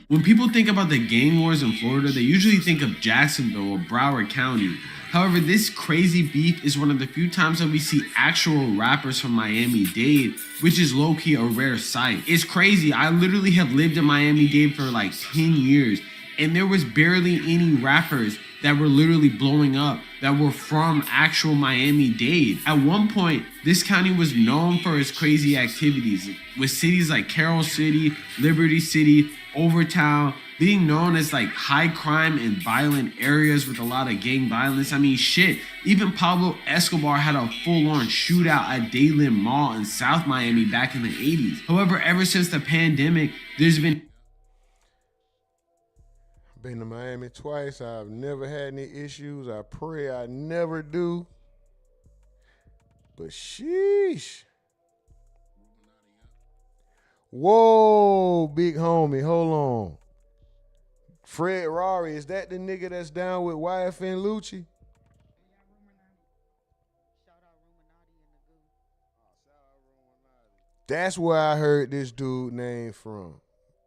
When people think about the gang wars in Florida, they usually think of Jacksonville or Broward County. However, this crazy beef is one of the few times that we see actual rappers from Miami-Dade, which is low-key a rare sight. It's crazy. I literally have lived in Miami-Dade for like 10 years, and there was barely any rappers that were literally blowing up that were from actual Miami-Dade. At one point, this county was known for its crazy activities, with cities like Carroll City, Liberty City, Overtown being known as like high crime and violent areas with a lot of gang violence. I mean, shit, even Pablo Escobar had a full-on shootout at Daylin Mall in South Miami back in the 80s. However, ever since the pandemic, there's been to Miami twice. I've never had any issues. I pray I never do. But sheesh. Whoa, big homie, hold on. Fred Rari, is that the nigga that's down with YFN Lucci? That's where I heard this dude name from.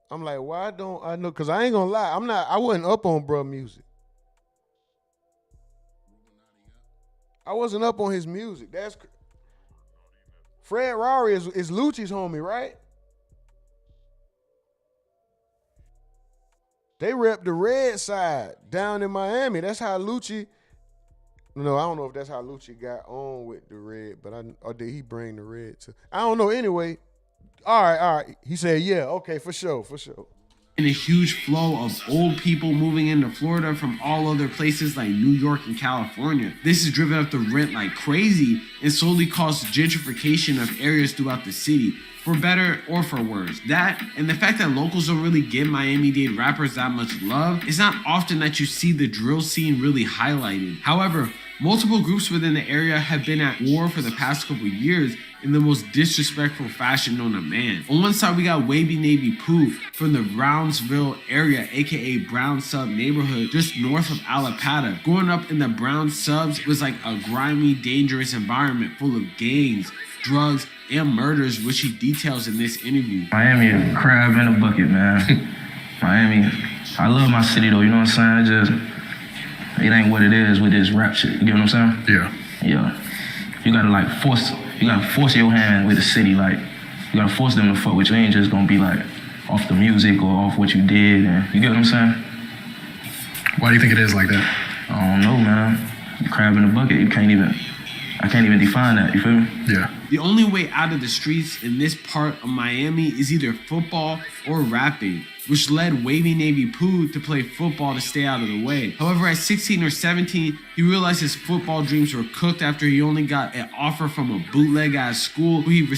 I'm like, why don't I know? Cause I ain't gonna lie, I wasn't up on bruh music. I wasn't up on his music. Fred Rari is Lucci's homie, right? They rep the red side down in Miami. That's how Lucci. No, I don't know if that's how Lucci got on with the red, but or did he bring the red to? I don't know. Anyway. All right. He said, yeah, okay, for sure. And a huge flow of old people moving into Florida from all other places like New York and California. This has driven up the rent like crazy and slowly caused gentrification of areas throughout the city, for better or for worse. That, and the fact that locals don't really give Miami-Dade rappers that much love, it's not often that you see the drill scene really highlighted. However, multiple groups within the area have been at war for the past couple years in the most disrespectful fashion known to man. On one side, we got Wavy Navy Pooh from the Brownsville area, aka Brown Sub neighborhood, just north of Alapata. Growing up in the Brown Subs was like a grimy, dangerous environment full of gangs, drugs, and murders, which he details in this interview. Miami is a crab in a bucket, man. Miami, I love my city though, you know what I'm saying? It ain't what it is with this rap shit, you get what I'm saying? Yeah. You gotta force your hand with the city, like, you You gotta force them to fuck with you. It ain't just gonna be like off the music or off what you did. And you get what I'm saying? Why do you think it is like that? I don't know, man. Crab in the bucket. I can't even define that. You feel me? Yeah. The only way out of the streets in this part of Miami is either football or rapping, which led Wavy Navy Pooh to play football to stay out of the way. However, at 16 or 17, he realized his football dreams were cooked after he only got an offer from a bootleg-ass school who he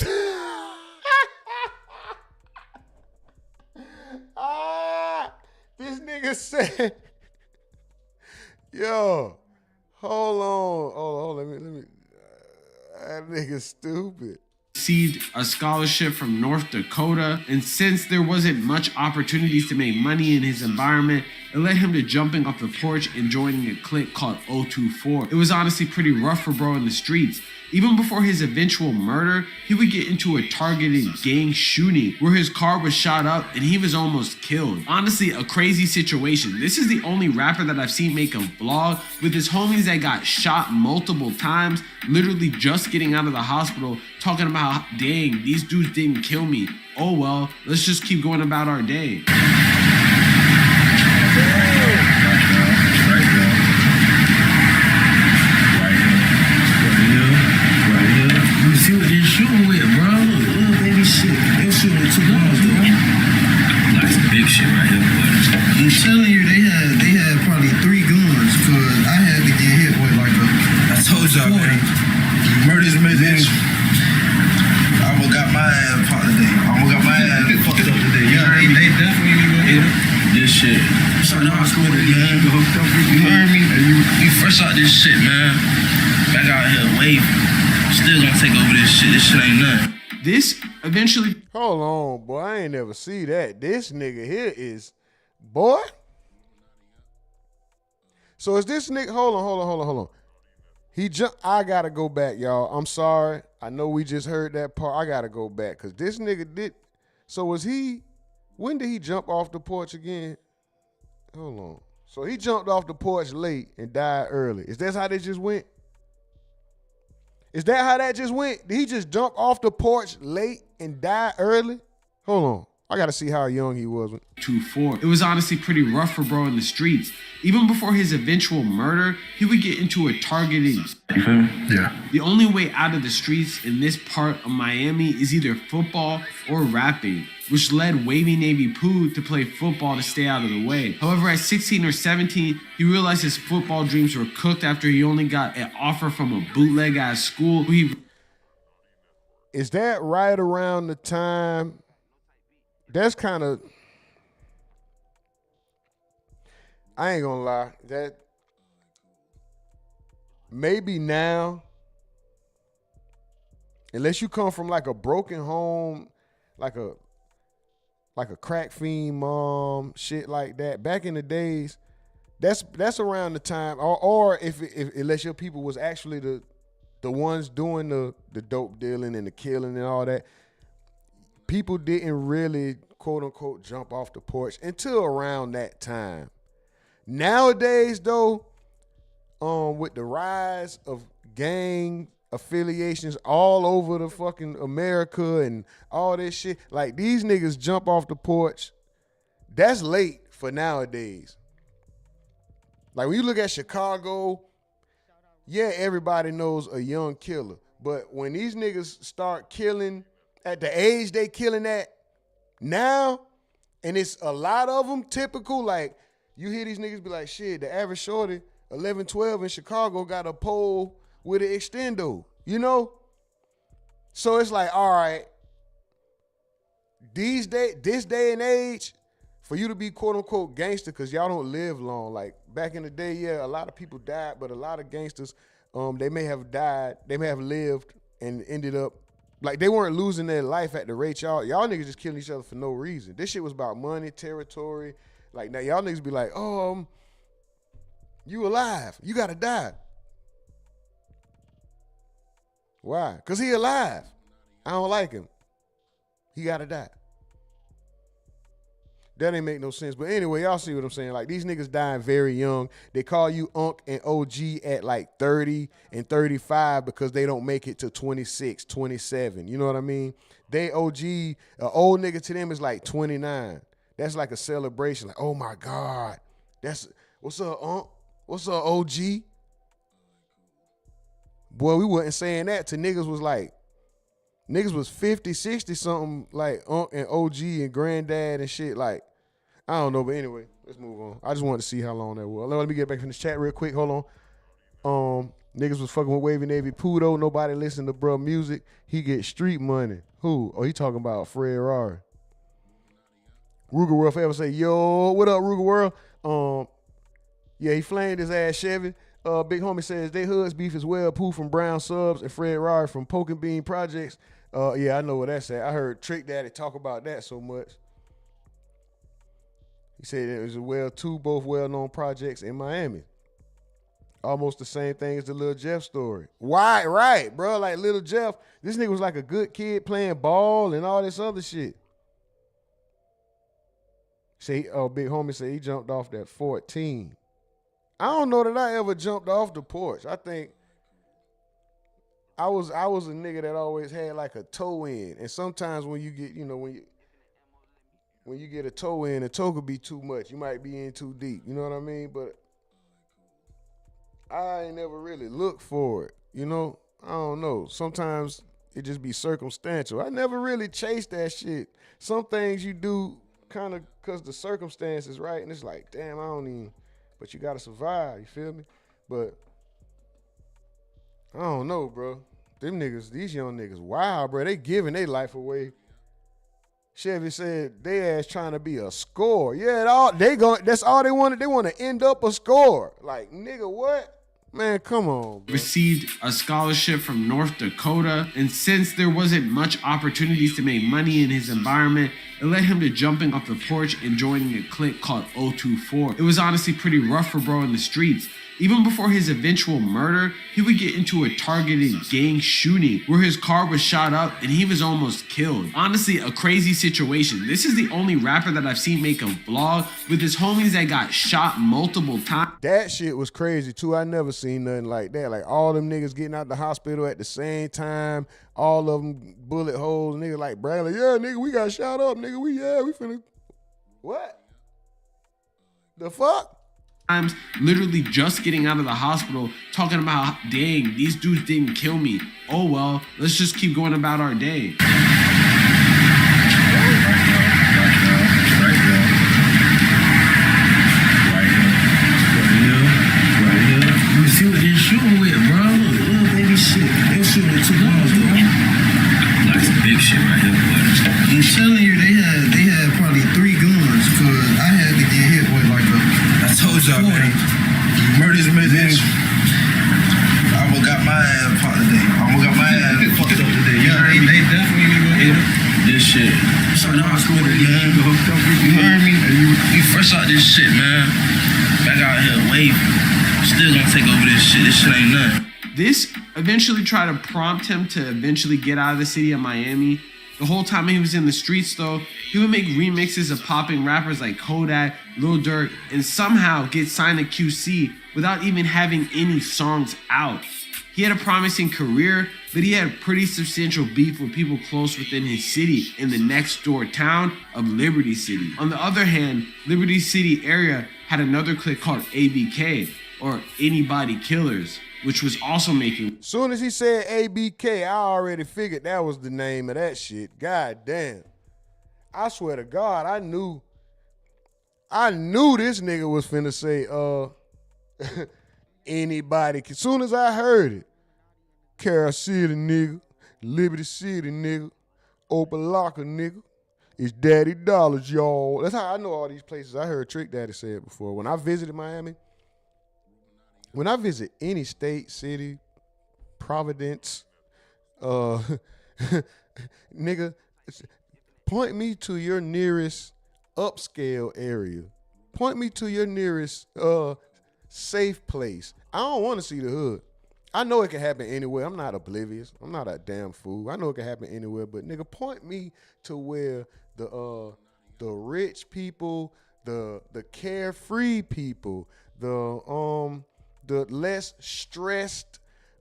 This nigga said, yo, hold on, let me, that nigga stupid. Received a scholarship from North Dakota, and since there wasn't much opportunities to make money in his environment, it led him to jumping off the porch and joining a clique called 024. It was honestly pretty rough for bro in the streets. Even before his eventual murder, he would get into a targeted gang shooting where his car was shot up and he was almost killed. Honestly, a crazy situation. This is the only rapper that I've seen make a vlog with his homies that got shot multiple times, literally just getting out of the hospital, talking about, dang, these dudes didn't kill me. Oh well, let's just keep going about our day. See what they're shooting with, bro. Little baby shit. They're shooting with 2 guns, though. Like some big shit right here, boy. I'm telling you, they had probably 3 guns, cause I had to get hit with like a. I told y'all, man. You murders me, bitch. I almost got my ass popped today. I almost got my ass fucked up today. Yeah, they definitely gonna hit this shit. Starting high school, man. You heard me? You fresh out this shit, man. Back out here waving. Still gonna take over this shit. This shit ain't nothing. This eventually... Hold on, boy. I ain't never see that. This nigga here is... Boy? So is this nigga... Hold on. He jumped... I gotta go back, y'all. I'm sorry. I know we just heard that part. I gotta go back. Because this nigga did... So was he... When did he jump off the porch again? Hold on. So he jumped off the porch late and died early. Is that how this just went? Is that how that just went? Did he just jump off the porch late and die early? Hold on. I got to see how young he was. 2-4. It was honestly pretty rough for bro in the streets. Even before his eventual murder, he would get into a targeted... You feel me? Yeah. The only way out of the streets in this part of Miami is either football or rapping, which led Wavy Navy Pooh to play football to stay out of the way. However, at 16 or 17, he realized his football dreams were cooked after he only got an offer from a bootleg-ass school who he... Is that right around the time... That's kind of... I ain't gonna lie. That... Maybe now... Unless you come from like a broken home, like a crack fiend mom, shit like that. Back in the days, that's around the time, or if unless your people was actually the ones doing the dope dealing and the killing and all that, people didn't really quote unquote jump off the porch until around that time. Nowadays, though, with the rise of gang affiliations all over the fucking America and all this shit, like these niggas jump off the porch. That's late for nowadays. Like when you look at Chicago, yeah, everybody knows a young killer. But when these niggas start killing at the age they killing at now, and it's a lot of them typical, like you hear these niggas be like, shit, the average shorty, 11, 12 in Chicago got a pole with an extendo, you know? So it's like, all right, this day and age, for you to be quote unquote gangster, because y'all don't live long. Like back in the day, yeah, a lot of people died, but a lot of gangsters, they may have died, they may have lived and ended up, like they weren't losing their life at the rate y'all niggas just killing each other for no reason. This shit was about money, territory. Like now y'all niggas be like, oh, you alive, you gotta die. Why? Because he alive. I don't like him. He gotta die. That ain't make no sense. But anyway, y'all see what I'm saying. Like, these niggas dying very young. They call you Unc and OG at like 30 and 35 because they don't make it to 26, 27. You know what I mean? They OG, an old nigga to them is like 29. That's like a celebration. Like, oh my God. What's up, Unc? What's up, OG? Boy, we wasn't saying that to niggas was 50, 60 something, like Unc and OG and granddad and shit. Like, I don't know, but anyway, let's move on. I just wanted to see how long that was. Let me get back from this chat real quick. Hold on. Niggas was fucking with Wavy Navy Pudo. Nobody listen to bruh music. He get street money. Who? Oh, he talking about Fred Rari. Ruger World forever say, yo, what up, Ruger World? Yeah, he flamed his ass Chevy. Big homie says they hoods beef as well. Pooh from Brown Subs and Fred Rari from Poke and Bean Projects. Yeah, I know what that's at. I heard Trick Daddy talk about that so much. He said it was both well-known projects in Miami. Almost the same thing as the Lil Jeff story. Why? Right, bro. Like Lil Jeff, this nigga was like a good kid playing ball and all this other shit. Big homie said he jumped off that 14. I don't know that I ever jumped off the porch. I think I was a nigga that always had like a toe in. And sometimes when you get, when you get a toe in, the toe could be too much. You might be in too deep. You know what I mean? But I ain't never really looked for it. I don't know. Sometimes it just be circumstantial. I never really chased that shit. Some things you do kind of because the circumstances, right? And it's like, damn, I don't even, but you got to survive. You feel me? But I don't know, bro. Them niggas, these young niggas, wow, bro. They giving their life away. Chevy said they ass trying to be a score. Yeah, that's all they wanted. They want to end up a score. Like, nigga, what? Man, come on, bro. Received a scholarship from North Dakota, and since there wasn't much opportunities to make money in his environment, it led him to jumping off the porch and joining a clique called 024. It was honestly pretty rough for bro in the streets. Even before his eventual murder, he would get into a targeted gang shooting where his car was shot up and he was almost killed. Honestly, a crazy situation. This is the only rapper that I've seen make a vlog with his homies that got shot multiple times. That shit was crazy too. I never seen nothing like that. Like all them niggas getting out the hospital at the same time, all of them bullet holes. Niggas like Bradley, yeah, nigga, we got shot up, nigga. We finna. What? The fuck? Times literally just getting out of the hospital talking about, dang, these dudes didn't kill me. Oh well, let's just keep going about our day. You see what they're shooting with, bro? Little baby shit. They're shooting with 2 guns, bro. Like some big shit right here, boy. I'm telling you, they had probably 3 guns, cause I had to get hit with like I told y'all, man. Murder's bitch. I almost got my ass popped today. I almost got my ass fucked up today. Yeah, they definitely gonna hit this shit. So now I scored it, man. You heard me? You fresh out this shit, man. Back out here waving. Still gonna take over this shit. This shit ain't nothing. This eventually tried to prompt him to eventually get out of the city of Miami. The whole time he was in the streets, though, he would make remixes of popping rappers like Kodak, Lil Durk, and somehow get signed to QC without even having any songs out. He had a promising career, but he had pretty substantial beef with people close within his city in the next door town of Liberty City. On the other hand, Liberty City area had another clique called ABK, or Anybody Killers, which was also making. Soon as he said ABK, I already figured that was the name of that shit. God damn. I swear to God, I knew this nigga was finna say, anybody. As soon as I heard it, Carol City nigga, Liberty City nigga, Opalaka nigga, it's Daddy Dollars, y'all. That's how I know all these places. I heard Trick Daddy say it before. When I visited Miami, when I visit any state, city, Providence, nigga, point me to your nearest upscale area. Point me to your nearest safe place. I don't want to see the hood. I know it can happen anywhere. I'm not oblivious. I'm not a damn fool. I know it can happen anywhere, but nigga, point me to where the the rich people, the carefree people, the less stressed,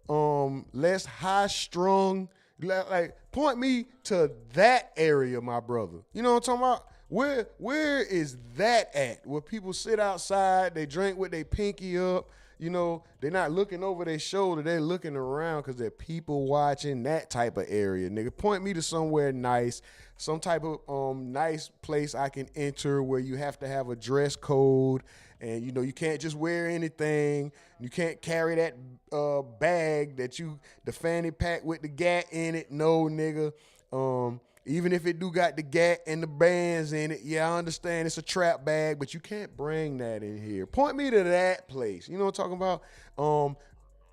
less high strung. Like, point me to that area, my brother. You know what I'm talking about? Where is that at? Where people sit outside, they drink with their pinky up, you know, they're not looking over their shoulder, they're looking around because they're people watching, that type of area, nigga. Point me to somewhere nice, some type of nice place I can enter where you have to have a dress code and, you know, you can't just wear anything. You can't carry that bag the fanny pack with the gat in it. No, nigga. Even if it do got the gat and the bands in it, yeah, I understand it's a trap bag, but you can't bring that in here. Point me to that place. You know what I'm talking about?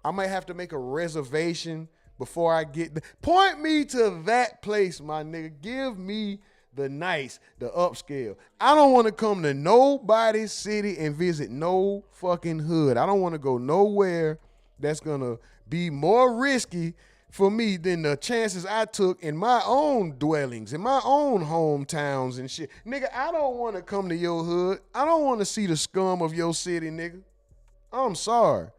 I might have to make a reservation before I get point me to that place, my nigga. Give me the nice, the upscale. I don't want to come to nobody's city and visit no fucking hood. I don't want to go nowhere that's going to be more risky for me than the chances I took in my own dwellings, in my own hometowns and shit. Nigga, I don't want to come to your hood. I don't want to see the scum of your city, nigga. I'm sorry.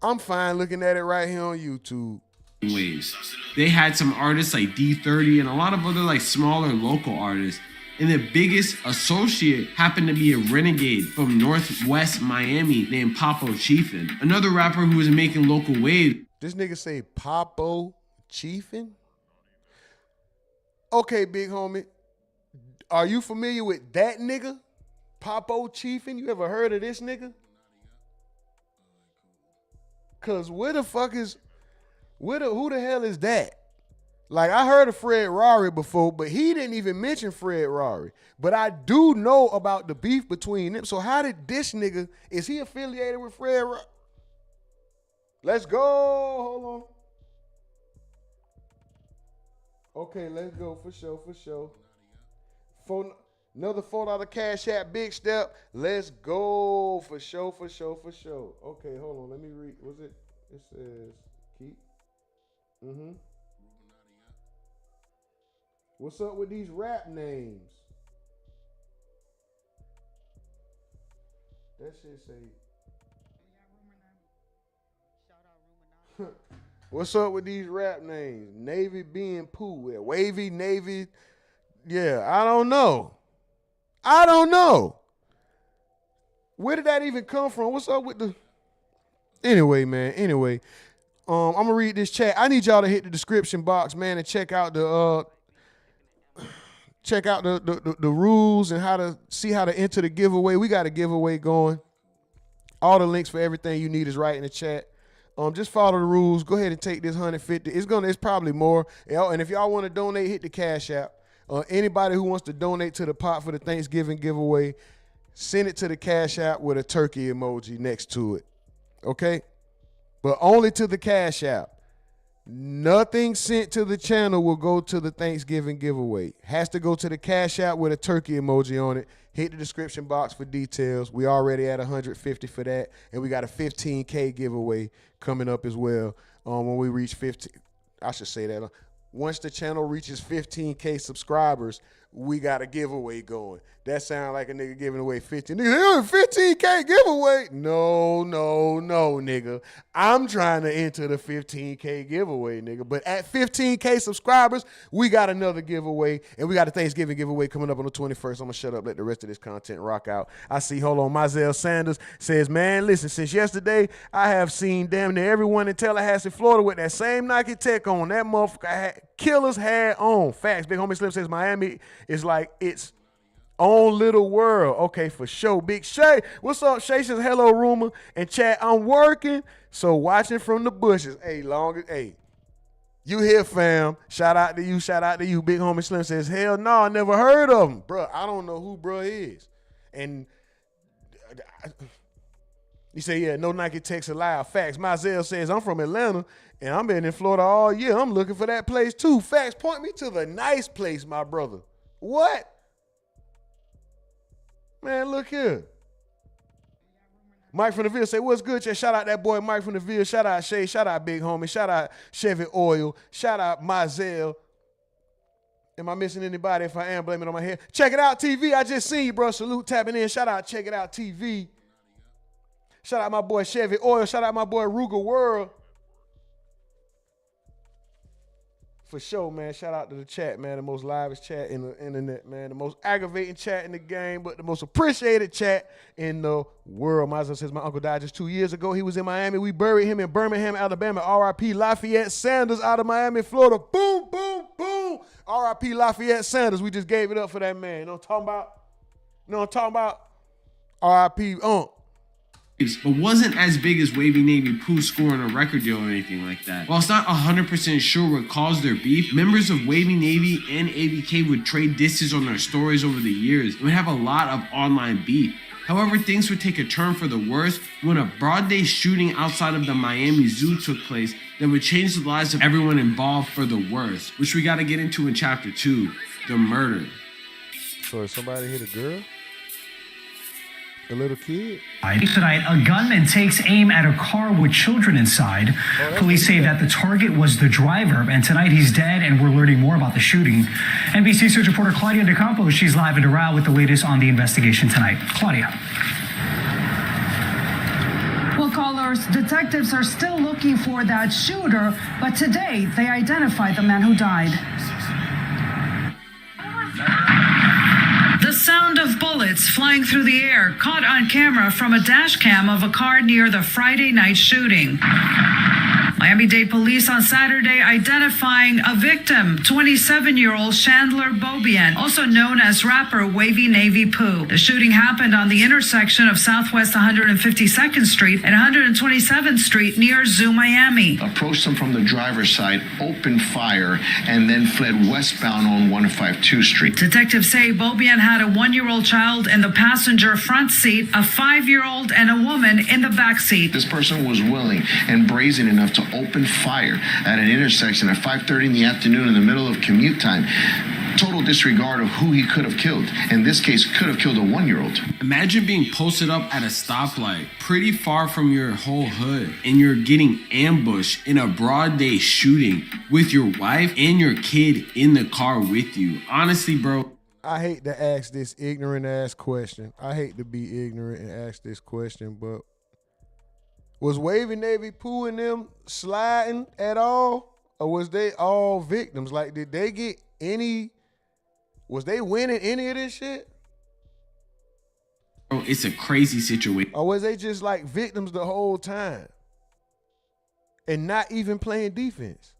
I'm fine looking at it right here on YouTube. Ways. They had some artists like D30 and a lot of other like smaller local artists. And the biggest associate happened to be a renegade from Northwest Miami named Papo Chiefin, another rapper who was making local waves. This nigga say Papo Chiefin? Okay, big homie. Are you familiar with that nigga? Papo Chiefin? You ever heard of this nigga? Cause who the hell is that? Like, I heard of Fred Rari before, but he didn't even mention Fred Rari. But I do know about the beef between them. So how did this nigga, is he affiliated with Fred Rari? Let's go. Hold on. Okay, let's go for sure. Another $4 cash app, big step. Let's go for sure. Okay, hold on. Let me read. Was it? It says keep. What's up with these rap names? That shit say. What's up with these rap names? Navy being Pooh. Yeah, Wavy, Navy. Yeah, I don't know. Where did that even come from? What's up with the... Anyway, man. I'm going to read this chat. I need y'all to hit the description box, man, and check out the rules and how to enter the giveaway. We got a giveaway going. All the links for everything you need is right in the chat. Just follow the rules. Go ahead and take this 150. It's probably more. And if y'all want to donate, hit the Cash App. Anybody who wants to donate to the pot for the Thanksgiving giveaway, send it to the Cash App with a turkey emoji next to it. Okay? But only to the Cash App. Nothing sent to the channel will go to the Thanksgiving giveaway. Has to go to the Cash App with a turkey emoji on it. Hit the description box for details. We already at 150 for that. And we got a 15K giveaway coming up as well. When we reach 15, I should say that. Once the channel reaches 15K subscribers, we got a giveaway going. That sound like a nigga giving away 15. Nigga, 15K giveaway. No, nigga. I'm trying to enter the 15K giveaway, nigga. But at 15K subscribers, we got another giveaway. And we got a Thanksgiving giveaway coming up on the 21st. I'm going to shut up, let the rest of this content rock out. I see, hold on, Mizell Sanders says, man, listen, since yesterday, I have seen damn near everyone in Tallahassee, Florida with that same Nike Tech on. That motherfucker killers had on. Facts. Big homie Slim says Miami is like its own little world. Okay, for sure. Big Shay. What's up, Shay? Says hello, Rumor. And chat, I'm working, so watching from the bushes. Hey, you here, fam. Shout out to you. Big homie Slim says, hell no, I never heard of him. Bruh, I don't know who bruh is. And you say, yeah, no Nike Techs allowed. Facts. Mizell says, I'm from Atlanta, and I've been in Florida all year. I'm looking for that place too. Facts. Point me to the nice place, my brother. What? Man, look here. Mike from the Ville say, what's good? Shout out that boy Mike from the Ville. Shout out Shay. Shout out Big Homie. Shout out Chevy Oil. Shout out Mizell. Am I missing anybody? If I am, blame it on my head. Check It Out TV. I just seen you, bro. Salute tapping in. Shout out Check It Out TV. Shout out my boy Chevy Oil. Shout out my boy Ruger World. For sure, man. Shout out to the chat, man. The most livest chat in the internet, man. The most aggravating chat in the game, but the most appreciated chat in the world. Miles says my uncle died just 2 years ago. He was in Miami. We buried him in Birmingham, Alabama. R.I.P. Lafayette Sanders out of Miami, Florida. Boom, boom, boom. R.I.P. Lafayette Sanders. We just gave it up for that man. You know what I'm talking about? You know what I'm talking about? R.I.P. But wasn't as big as Wavy Navy Pooh scoring a record deal or anything like that. While it's not 100% sure what caused their beef, members of Wavy Navy and ABK would trade disses on their stories over the years and would have a lot of online beef. However, things would take a turn for the worse when a broad day shooting outside of the Miami Zoo took place that would change the lives of everyone involved for the worse, which we gotta get into in chapter 2, the murder. So somebody hit a girl? A little kid? Tonight, a gunman takes aim at a car with children inside. Police say that the target was the driver, and tonight he's dead, and we're learning more about the shooting. NBC Search reporter Claudia DeCampo, she's live in Doral with the latest on the investigation tonight. Claudia. Well, callers, detectives are still looking for that shooter, but today they identified the man who died. The sound of bullets flying through the air caught on camera from a dash cam of a car near the Friday night shooting. Miami-Dade police on Saturday identifying a victim, 27-year-old Chandler Bobian, also known as rapper Wavy Navy Pooh. The shooting happened on the intersection of Southwest 152nd Street and 127th Street near Zoo, Miami. Approached him from the driver's side, opened fire, and then fled westbound on 152 Street. Detectives say Bobian had a 1-year-old child in the passenger front seat, a 5-year-old, and a woman in the back seat. This person was willing and brazen enough to open fire at an intersection at 5:30 in the afternoon in the middle of commute time. Total disregard of who he could have killed. In this case, could have killed a 1-year-old. Imagine being posted up at a stoplight pretty far from your whole hood and you're getting ambushed in a broad day shooting with your wife and your kid in the car with you. Honestly, bro. I hate to ask this ignorant ass question. I hate to be ignorant and ask this question, but was Wavy Navy Pooh and them sliding at all? Or was they all victims? Like, did they get any, was they winning any of this shit? Bro, it's a crazy situation. Or was they just like victims the whole time and not even playing defense?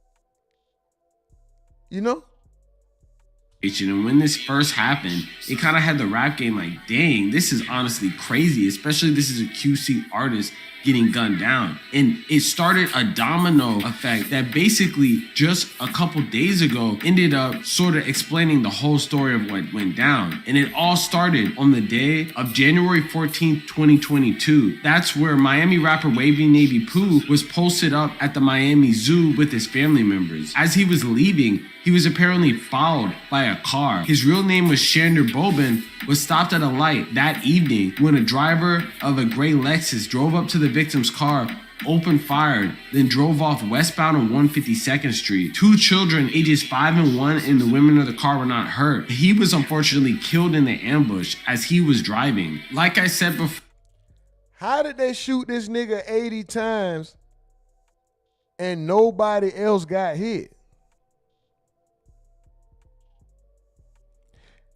You know? And when this first happened, it kind of had the rap game like, dang, this is honestly crazy, especially this is a QC artist getting gunned down. And it started a domino effect that basically just a couple days ago ended up sort of explaining the whole story of what went down. And it all started on the day of January 14th, 2022. That's where Miami rapper Wavy Navy Pooh was posted up at the Miami Zoo with his family members. As he was leaving, he was apparently followed by a car. His real name was Chandler Bobian, was stopped at a light that evening when a driver of a gray Lexus drove up to the victim's car, opened fire, then drove off westbound on 152nd Street. 2 children, ages 5 and 1, and the women of the car were not hurt. He was unfortunately killed in the ambush as he was driving. Like I said before, how did they shoot this nigga 80 times and nobody else got hit?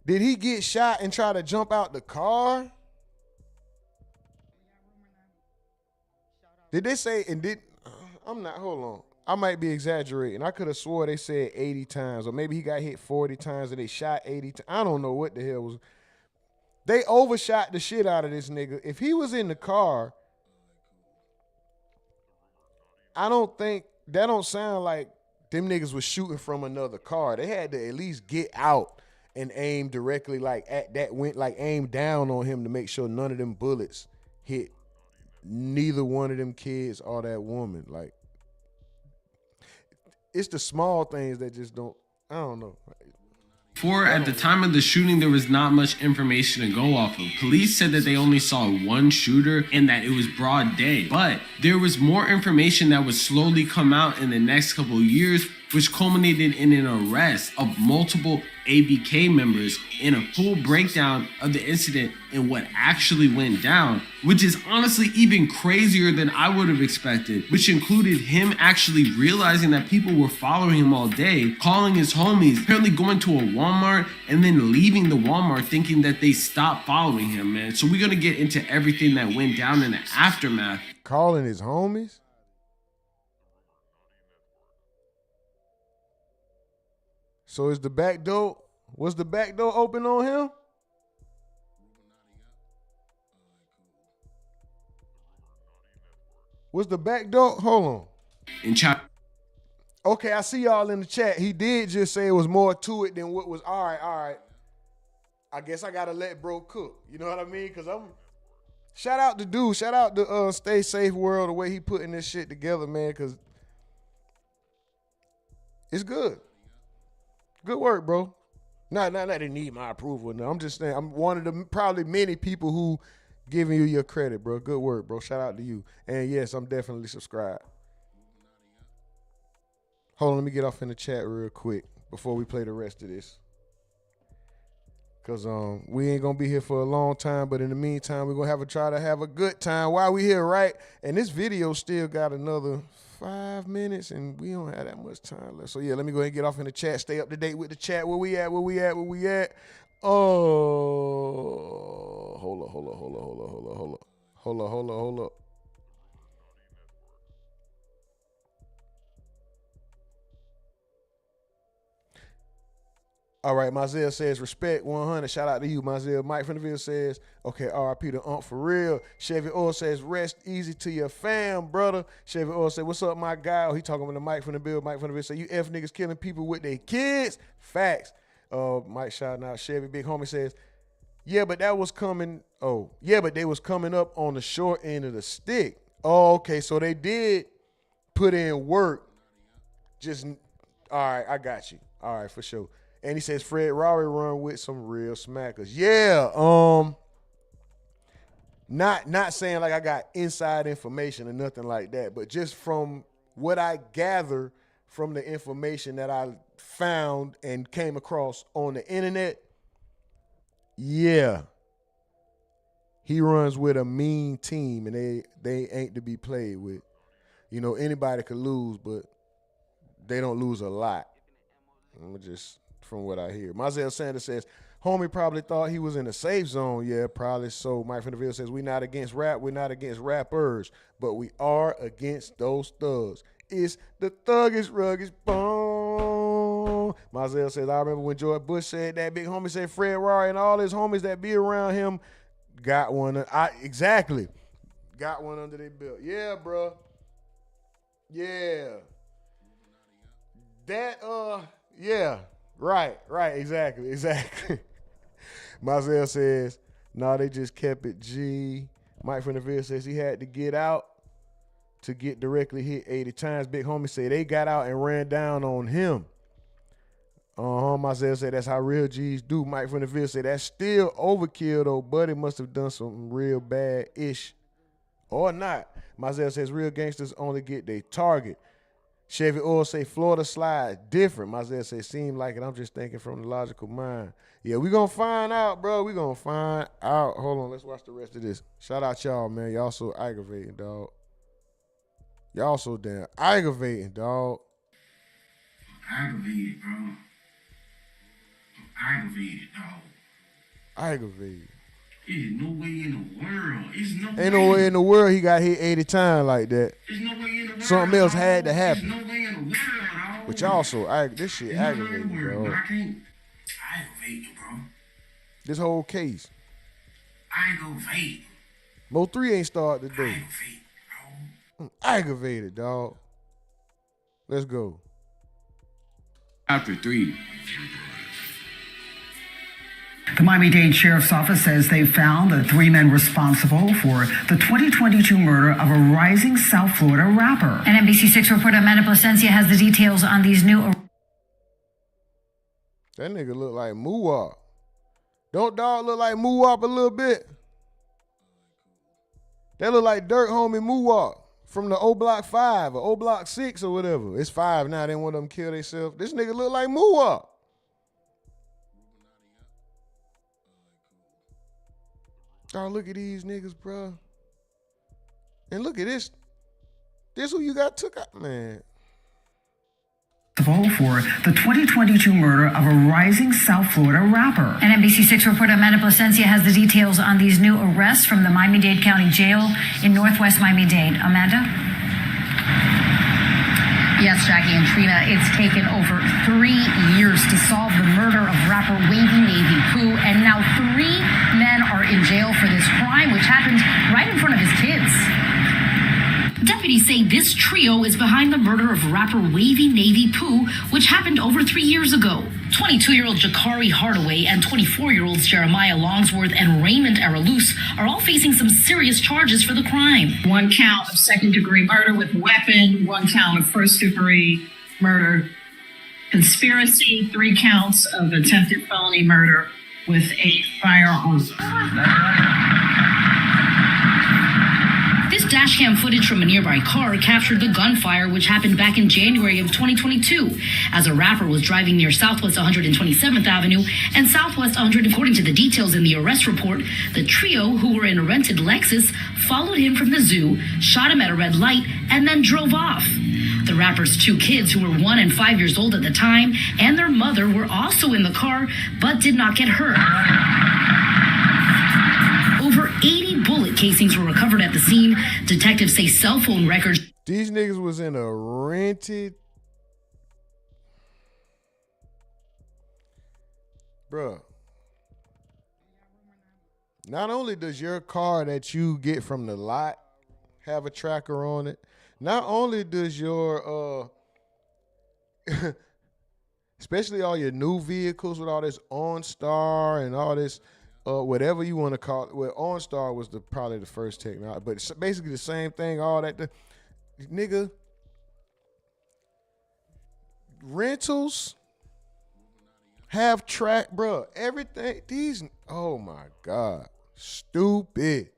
Did he get shot and try to jump out the car? Did they say, and did, I'm not, hold on. I might be exaggerating. I could have swore they said 80 times, or maybe he got hit 40 times and they shot 80 times. I don't know what the hell was. They overshot the shit out of this nigga. If he was in the car, I don't think, that don't sound like them niggas was shooting from another car. They had to at least get out and aim directly like at that, went like aim down on him to make sure none of them bullets hit neither one of them kids or that woman. Like, it's the small things that just don't, I don't know. at the time of the shooting, there was not much information to go off of. Police said that they only saw one shooter and that it was broad day. But there was more information that would slowly come out in the next couple of years which culminated in an arrest of multiple ABK members and a full breakdown of the incident and what actually went down, which is honestly even crazier than I would have expected, which included him actually realizing that people were following him all day, calling his homies, apparently going to a Walmart and then leaving the Walmart thinking that they stopped following him, man. So we're gonna get into everything that went down in the aftermath. Calling his homies? So is the back door, was the back door open on him? Was the back door, hold on. In chat. Okay, I see y'all in the chat. He did just say it was more to it than what was, all right. I guess I gotta let bro cook. You know what I mean? Cause shout out to dude, shout out to Stay Safe World, the way he putting this shit together, man, cause it's good. Good work, bro. Not that they need my approval. No, I'm just saying, I'm one of the probably many people who giving you your credit, bro. Good work, bro. Shout out to you. And yes, I'm definitely subscribed. Hold on, let me get off in the chat real quick before we play the rest of this. Cause we ain't gonna be here for a long time, but in the meantime, we're gonna try to have a good time while we here, right? And this video still got another 5 minutes, and we don't have that much time left. So yeah, let me go ahead and get off in the chat. Stay up to date with the chat. Where we at? Oh, hold up. All right, Mazel says, respect 100. Shout out to you, Mazel. Mike from the Ville says, okay, RIP to for real. Chevy Oil says, rest easy to your fam, brother. Chevy Oil says, what's up, my guy? Oh, he talking with the Mike from the Ville. Mike from the Ville say, you F niggas killing people with their kids. Facts. Mike shouting out. Chevy Big Homie says, yeah, but that was coming. Oh, yeah, but they was coming up on the short end of the stick. Oh, okay, so they did put in work. Just, all right, I got you. All right, for sure. And he says, Fred Rowley run with some real smackers. Yeah, not saying like I got inside information or nothing like that, but just from what I gather from the information that I found and came across on the internet, yeah, he runs with a mean team, and they ain't to be played with. You know, anybody could lose, but they don't lose a lot. I'm just... from what I hear. Mazel Sanders says, homie probably thought he was in a safe zone. Yeah, probably so. Mike from the Ville says, we not against rap. We're not against rappers, but we are against those thugs. It's the thuggish, ruggish bone. Mazel says, I remember when George Bush said that. Big homie said Fred Rowley and all his homies that be around him got one. Exactly. Got one under their belt. Yeah, bro. Yeah. That, yeah. Right, exactly. Mazel says, no, they just kept it G. Mike from the Ville says he had to get out to get directly hit 80 times. Big homie say they got out and ran down on him. Mazel said that's how real G's do. Mike from the Ville said that's still overkill though. Buddy must have done something real bad-ish. Or not. Mazel says real gangsters only get their target. Chevy Oil say Florida slide different. Mazel say seem like it. I'm just thinking from the logical mind. Yeah, we gonna find out, bro. We gonna find out. Hold on, let's watch the rest of this. Shout out y'all, man. Y'all so aggravating, dog. Y'all so damn aggravating, dog. Aggravated, bro. I'm aggravated, dog. Aggravated. There's no way in the world. Ain't no way in the world he got hit 80 times like that. There's no way in the world. Something else had to happen. There's no way in the world, dog. But y'all so this shit aggravating, bro. I can't. Aggravating, bro. This whole case. Aggravating. Mo 3 ain't started today. Aggravating, bro. I'm aggravated, dog. Let's go. Chapter 3. The Miami-Dade Sheriff's Office says they found the 3 men responsible for the 2022 murder of a rising South Florida rapper. An NBC6 reporter, Amanda Placencia, has the details on these new... That nigga look like Muwap. Don't dog look like Muwap a little bit? That look like Dirt Homie Muwap from the O Block 5 or O Block 6 or whatever. It's 5 now. Then one of them kill themselves. This nigga look like Mua. Oh, look at these niggas, bro. And look at this. This who you got took out, man. Vote for the 2022 murder of a rising South Florida rapper. And NBC6 reporter Amanda Placencia has the details on these new arrests from the Miami-Dade County Jail in Northwest Miami-Dade. Amanda? Yes, Jackie and Trina, it's taken over 3 years to solve the murder of rapper Wavy Navy Poo, and now 3 men are in jail for this crime, which happened right in front of his kids. Deputies say this trio is behind the murder of rapper Wavy Navy Poo, which happened over 3 years ago. 22-year-old Jakari Hardaway and 24-year-olds Jeremiah Longsworth and Raymond Aralus are all facing some serious charges for the crime. 1 count of second-degree murder with weapon, 1 count of first-degree murder, conspiracy, 3 counts of attempted felony murder with a firearm. This dashcam footage from a nearby car captured the gunfire, which happened back in January of 2022, as a rapper was driving near Southwest 127th Avenue and Southwest 100. According to the details in the arrest report, the trio, who were in a rented Lexus, followed him from the zoo, shot him at a red light, and then drove off. The rapper's 2 kids, who were 1 and 5 years old at the time, and their mother were also in the car, but did not get hurt. Over 80 bullet casings were recovered at the scene. Detectives say cell phone records. These niggas was in a rented. Bruh. Not only does your car that you get from the lot have a tracker on it, not only does your, especially all your new vehicles with all this OnStar and all this, whatever you want to call it. Well, OnStar was probably the first technology, but it's basically the same thing. All that, nigga, rentals have track, bro. Everything. These, oh my God, stupid.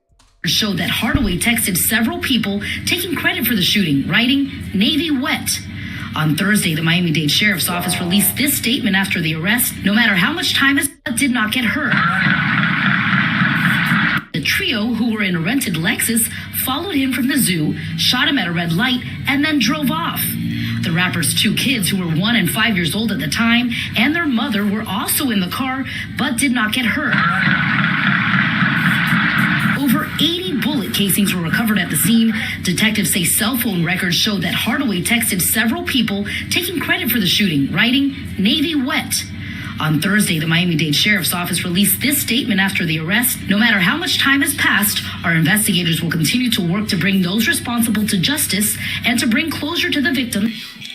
Showed that Hardaway texted several people taking credit for the shooting, writing "Navy wet." On Thursday, the Miami-Dade Sheriff's Office released this statement after the arrest. No matter how much time has passed, did not get hurt. The trio, who were in a rented Lexus, followed him from the zoo, shot him at a red light, and then drove off. The rapper's 2 kids, who were 1 and 5 years old at the time, and their mother were also in the car, but did not get hurt. Over 80 bullet casings were recovered at the scene. Detectives say cell phone records showed that Hardaway texted several people taking credit for the shooting, writing "Navy wet." On Thursday, the Miami-Dade Sheriff's Office released this statement after the arrest. No matter how much time has passed, our investigators will continue to work to bring those responsible to justice and to bring closure to the victim.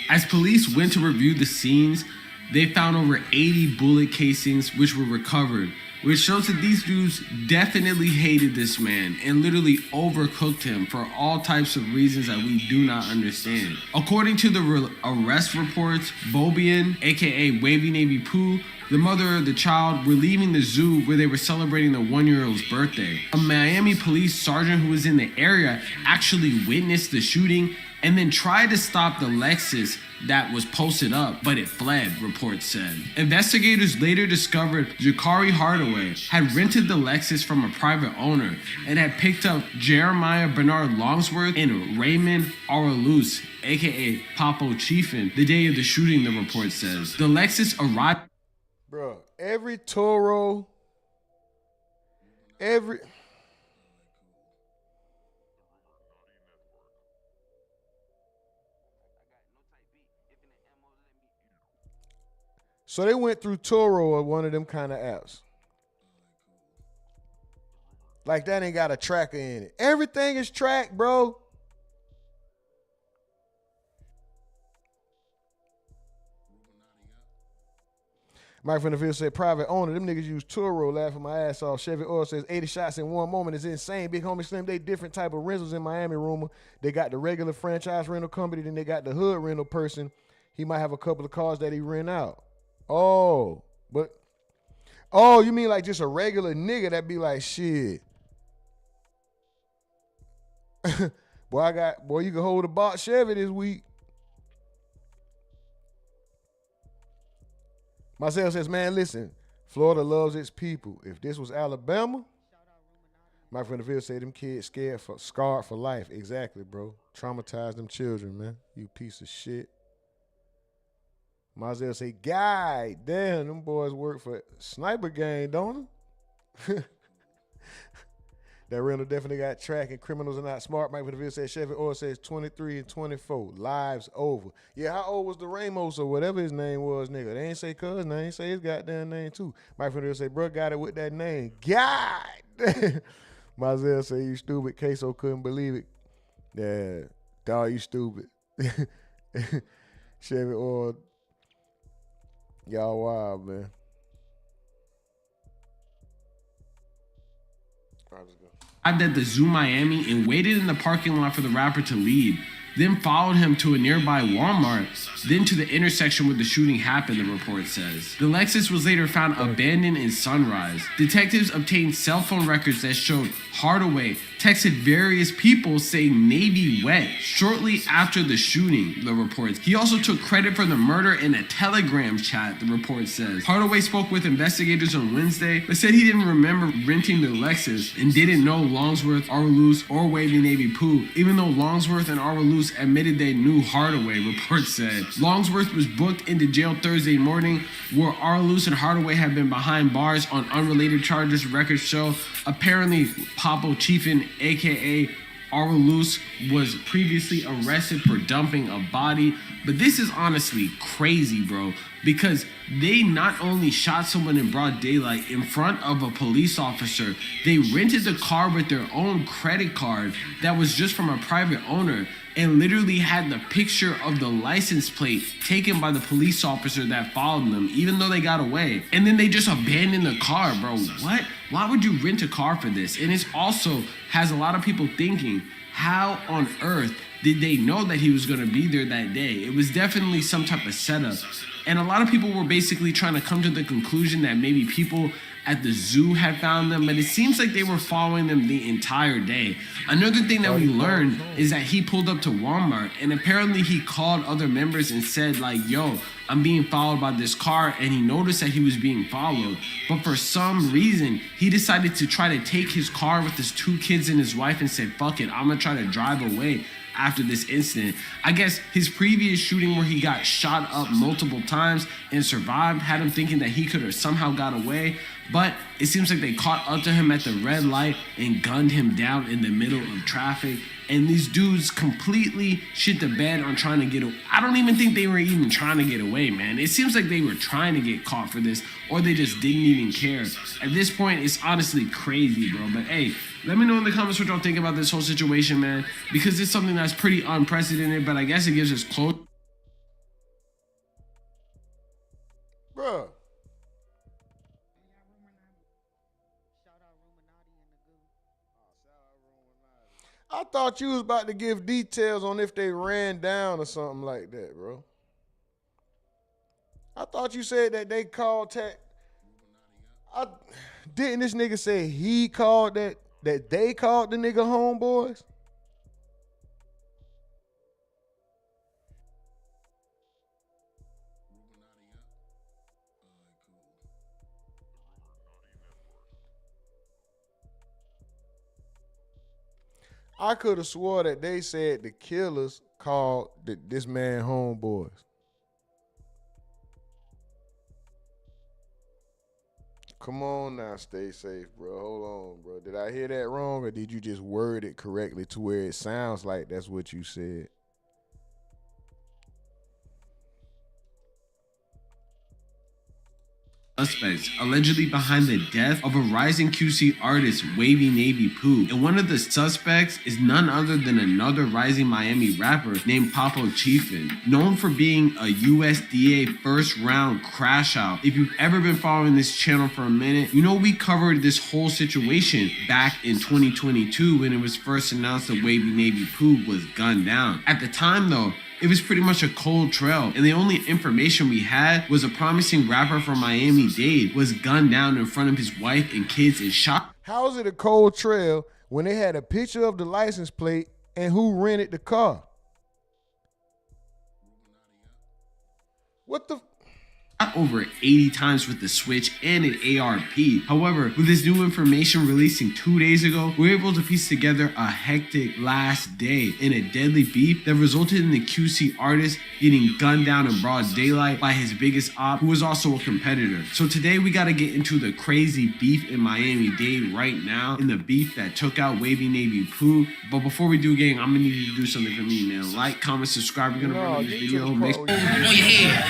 As police went to review the scenes, they found over 80 bullet casings which were recovered, which shows that these dudes definitely hated this man and literally overcooked him for all types of reasons that we do not understand. According to the arrest reports, Bobian, aka Wavy Navy Poo, the mother of the child, were leaving the zoo where they were celebrating the 1-year-old's birthday. A Miami police sergeant who was in the area actually witnessed the shooting and then tried to stop the Lexus that was posted up, but it fled, reports said. Investigators later discovered Jakari Hardaway had rented the Lexus from a private owner and had picked up Jeremiah Bernard Longsworth and Raymond Aralus, aka Papo Chiefin, the day of the shooting, the report says. The Lexus arrived. Bro, every Toro, so they went through Toro or one of them kind of apps. Like that ain't got a tracker in it. Everything is tracked, bro. Mike from the field said, private owner, them niggas use Turo, laughing my ass off. Chevy Oil says 80 shots in one moment is insane. Big homie Slim, they different type of rentals in Miami, rumor. They got the regular franchise rental company, then they got the hood rental person. He might have a couple of cars that he rent out. Oh, you mean like just a regular nigga that be like, shit. Boy, you can hold a box Chevy this week. Marcel says, man, listen, Florida loves its people. If this was Alabama, my friend Phil said them kids scarred for life. Exactly, bro. Traumatize them children, man. You piece of shit. Marcel say, God damn, them boys work for Sniper Gang, don't they? That rental definitely got track and criminals are not smart. Mike Vanderbilt says Chevy Oil says 23 and 24. Lives over. Yeah, how old was the Ramos or whatever his name was, nigga? They ain't say cuz name. They say his goddamn name too. Mike Vanderbilt say, bro, got it with that name. God damn. Mazel say, you stupid. Queso couldn't believe it. Yeah, dog, you stupid. Chevy Oil. Y'all wild, man. Arrived at the Zoo Miami and waited in the parking lot for the rapper to leave, then followed him to a nearby Walmart, then to the intersection where the shooting happened, the report says. The Lexus was later found abandoned in Sunrise. Detectives obtained cell phone records that showed Hardaway texted various people saying Navy wet shortly after the shooting, the report. He also took credit for the murder in a Telegram chat, the report says. Hardaway spoke with investigators on Wednesday, but said he didn't remember renting the Lexus and didn't know Longsworth, Araloose, or Wavy Navy Poo, even though Longsworth and Araloose admitted they knew Hardaway, reports said. Longsworth was booked into jail Thursday morning, where Araloose and Hardaway have been behind bars on unrelated charges, records show. Apparently, Papo Chiefin, aka Araloose, was previously arrested for dumping a body. But this is honestly crazy, bro, because they not only shot someone in broad daylight in front of a police officer, they rented the car with their own credit card that was just from a private owner, and literally had the picture of the license plate taken by the police officer that followed them, even though they got away. And then they just abandoned the car, bro. What? Why would you rent a car for this? And it also has a lot of people thinking, how on earth did they know that he was going to be there that day? It was definitely some type of setup. And a lot of people were basically trying to come to the conclusion that maybe people at the zoo had found them, but it seems like they were following them the entire day. Another thing that we learned is that he pulled up to Walmart, and apparently he called other members and said like, yo, I'm being followed by this car, and he noticed that he was being followed. But for some reason, he decided to try to take his car with his 2 kids and his wife and said, fuck it, I'm gonna try to drive away after this incident. I guess his previous shooting where he got shot up multiple times and survived had him thinking that he could have somehow got away, but it seems like they caught up to him at the red light and gunned him down in the middle of traffic. And these dudes completely shit the bed on trying to get away. I don't even think they were even trying to get away, man. It seems like they were trying to get caught for this, or they just didn't even care. At this point, it's honestly crazy, bro. But hey, let me know in the comments what y'all think about this whole situation, man, because it's something that's pretty unprecedented, but I guess it gives us close. Bruh. I thought you was about to give details on if they ran down or something like that, bro. I thought you said that they called didn't this nigga say he called that they called the nigga homeboys? I could have swore that they said the killers called this man homeboys. Come on now, stay safe, bro. Hold on, bro. Did I hear that wrong, or did you just word it correctly to where it sounds like that's what you said? Suspects allegedly behind the death of a rising QC artist, Wavy Navy Poo. And one of the suspects is none other than another rising Miami rapper named Papo Chiefin, known for being a USDA first round crash out. If you've ever been following this channel for a minute, you know we covered this whole situation back in 2022 when it was first announced that Wavy Navy Poo was gunned down. At the time though, it was pretty much a cold trail, and the only information we had was a promising rapper from Miami-Dade was gunned down in front of his wife and kids and shot. How is it a cold trail when they had a picture of the license plate and who rented the car. What the? Over 80 times with the Switch and an ARP. However, with this new information releasing 2 days ago, we were able to piece together a hectic last day in a deadly beef that resulted in the QC artist getting gunned down in broad daylight by his biggest op, who was also a competitor. So today we gotta get into the crazy beef in Miami-Dade right now, in the beef that took out Wavy Navy Pooh. But before we do, gang, I'm gonna need you to do something for me, man. Like, comment, subscribe. We're gonna run this video. Make on your head.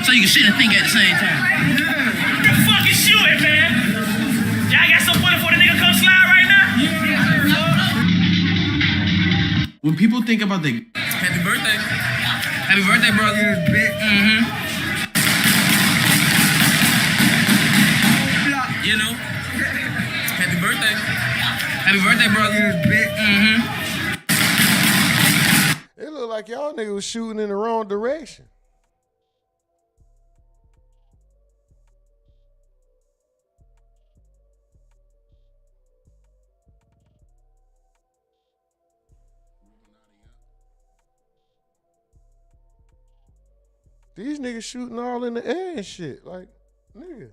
So you can sit and think at the same time. The fucking shooting, man. Y'all got some money for the nigga come slide right now? When people think about the Happy birthday. Happy birthday, brother. Mm-hmm. You know? Happy birthday. Happy birthday, brother. Mm-hmm. It looked like y'all niggas was shooting in the wrong direction. These niggas shooting all in the air and shit. Like, nigga.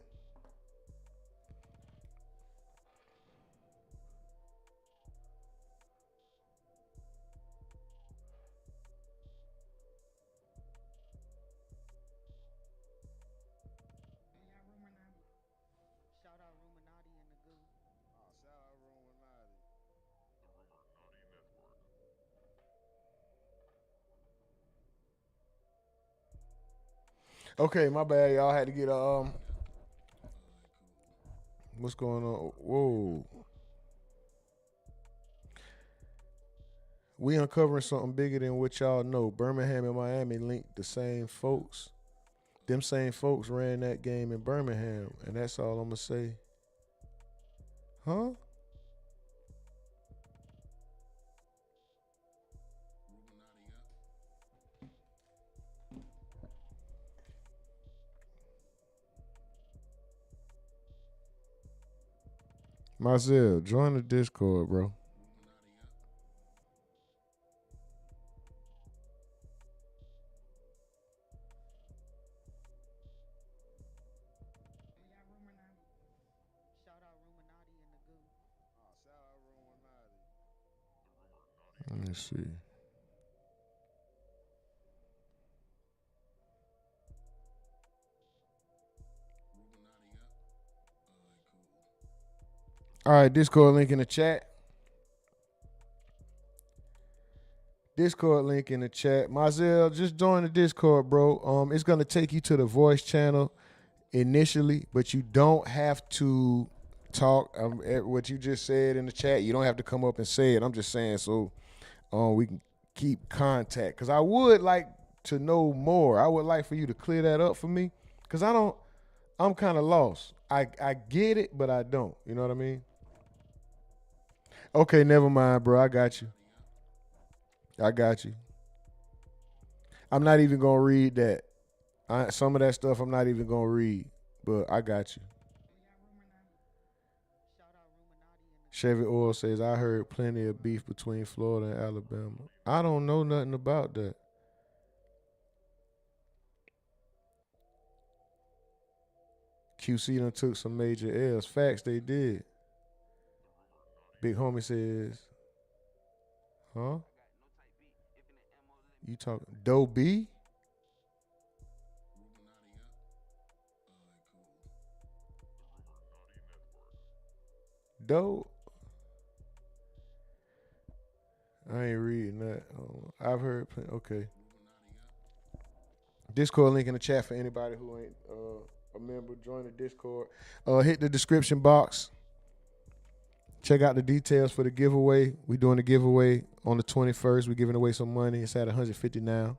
Okay, my bad, y'all. Had to get a what's going on? Whoa. We uncovering something bigger than what y'all know. Birmingham and Miami linked the same folks. Them same folks ran that game in Birmingham, and that's all I'm gonna say. Huh? Marcel, join the Discord, bro. Let me see. All right, Discord link in the chat. Discord link in the chat. Mazel, just join the Discord, bro. It's gonna take you to the voice channel initially, but you don't have to talk. What you just said in the chat, you don't have to come up and say it. I'm just saying so we can keep contact. Cause I would like to know more. I would like for you to clear that up for me. Cause I'm kind of lost. I get it, but I don't. You know what I mean? Okay, never mind, bro. I got you. I'm not even going to read that. Some of that stuff I'm not even going to read, but I got you. Chevy Oil says, I heard plenty of beef between Florida and Alabama. I don't know nothing about that. QC done took some major L's. Facts, they did. Big homie says, huh? You talking Doe B? Doe? I ain't reading that. I've heard. Okay. Discord link in the chat for anybody who ain't a member. Join the Discord. Hit the description box. Check out the details for the giveaway. We're doing the giveaway on the 21st. We're giving away some money. It's at 150 now.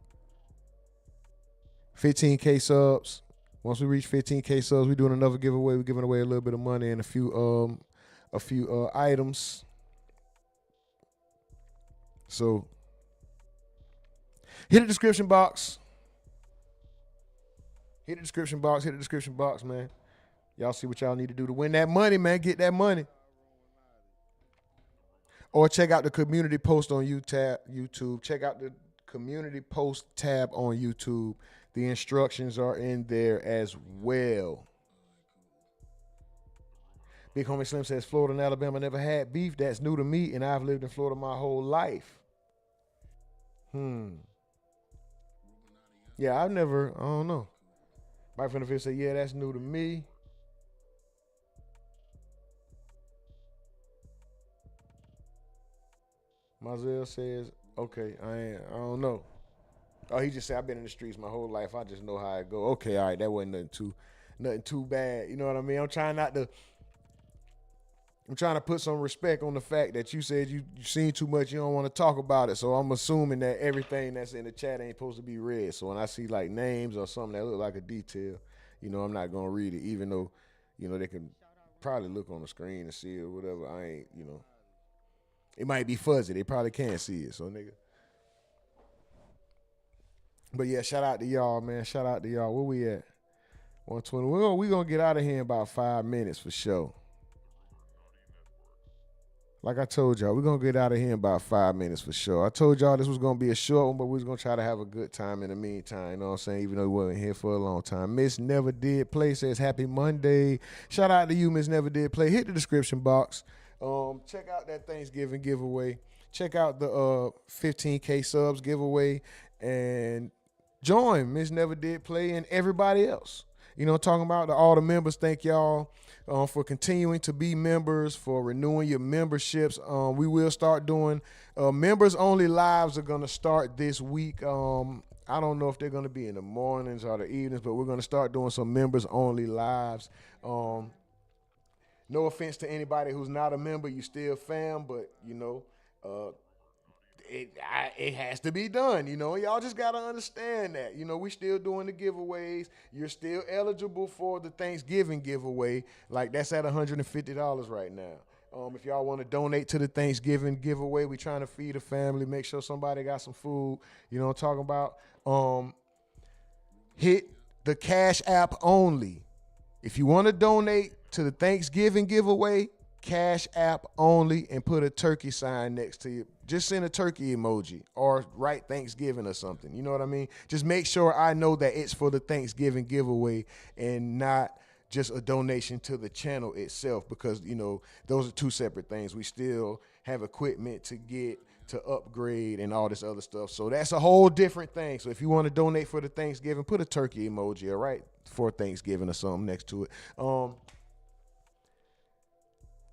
15K subs. Once we reach 15K subs, we're doing another giveaway. We're giving away a little bit of money and a few items. So hit the description box. Hit the description box, man. Y'all see what y'all need to do to win that money, man. Get that money. Or check out the community post on YouTube. Check out the community post tab on YouTube. The instructions are in there as well. Big Homie Slim says, Florida and Alabama never had beef. That's new to me, and I've lived in Florida my whole life. Yeah, I don't know. Mike from the Field said, yeah, that's new to me. Mazel says, okay, I don't know. Oh, he just said, I've been in the streets my whole life. I just know how it go. Okay, all right, that wasn't nothing too bad. You know what I mean? I'm trying to put some respect on the fact that you said you seen too much, you don't want to talk about it. So I'm assuming that everything that's in the chat ain't supposed to be read. So when I see like names or something that look like a detail, you know, I'm not gonna read it, even though, you know, they can probably look on the screen and see it or whatever. I ain't, you know. It might be fuzzy. They probably can't see it. So nigga. But yeah, shout out to y'all, man. Shout out to y'all. Where we at? 120. We're gonna get out of here in about 5 minutes for sure. Like I told y'all, we're going to get out of here in about 5 minutes for sure. I told y'all this was going to be a short one, but we was going to try to have a good time in the meantime. You know what I'm saying? Even though we wasn't here for a long time. Miss Never Did Play says, happy Monday. Shout out to you, Miss Never Did Play. Hit the description box. Check out that Thanksgiving giveaway. Check out the 15K subs giveaway. And join Miss Never Did Play and everybody else. You know, talking about all the members. Thank y'all for continuing to be members, for renewing your memberships. We will start doing members only lives are going to start this week. I don't know if they're going to be in the mornings or the evenings, but we're going to start doing some members only lives. No offense to anybody who's not a member, you still fam, but you know, it has to be done, you know. Y'all just gotta understand that. You know, we still doing the giveaways. You're still eligible for the Thanksgiving giveaway. Like that's at $150 right now. If y'all want to donate to the Thanksgiving giveaway, we trying to feed a family, make sure somebody got some food. You know what I'm talking about? Hit the Cash App only. If you want to donate to the Thanksgiving giveaway, Cash App only, and put a turkey sign next to you. Just send a turkey emoji or write Thanksgiving or something. You know what I mean? Just make sure I know that it's for the Thanksgiving giveaway and not just a donation to the channel itself, because, you know, those are two separate things. We still have equipment to get, to upgrade and all this other stuff. So that's a whole different thing. So if you want to donate for the Thanksgiving, put a turkey emoji, all right, for Thanksgiving or something next to it.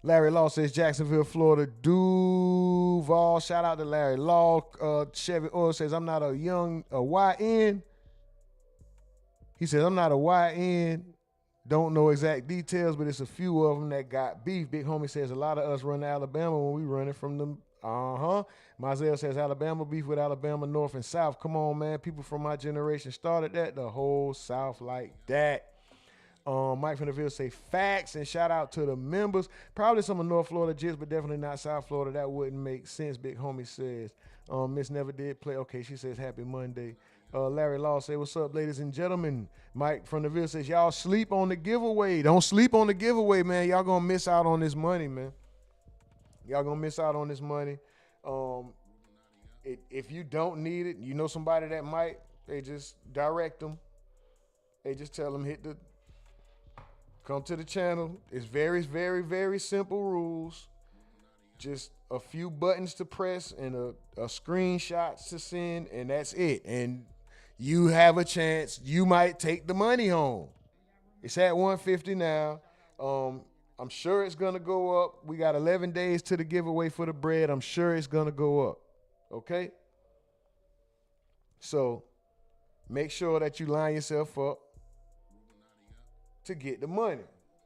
Larry Law says, Jacksonville, Florida, Duval. Shout out to Larry Law. Chevy Oil says, I'm not a YN. He says, I'm not a YN. Don't know exact details, but it's a few of them that got beef. Big Homie says, a lot of us run to Alabama when we running from them. Mazel says, Alabama beef with Alabama, North and South. Come on, man. People from my generation started that. The whole South like that. Mike from the Ville say facts, and shout out to the members. Probably some of North Florida jits, but definitely not South Florida. That wouldn't make sense, Big Homie says. Miss Never Did Play. Okay, she says happy Monday. Larry Law say, what's up, ladies and gentlemen? Mike from the Ville says, y'all sleep on the giveaway. Don't sleep on the giveaway, man. Y'all gonna miss out on this money, man. Y'all gonna miss out on this money. If you don't need it, you know somebody that might, they just direct them. They just tell them, come to the channel. It's very, very, very simple rules. Just a few buttons to press and a screenshot to send, and that's it. And you have a chance. You might take the money home. It's at $150 now. I'm sure it's going to go up. We got 11 days to the giveaway for the bread. I'm sure it's going to go up. Okay? So make sure that you line yourself up to get the money.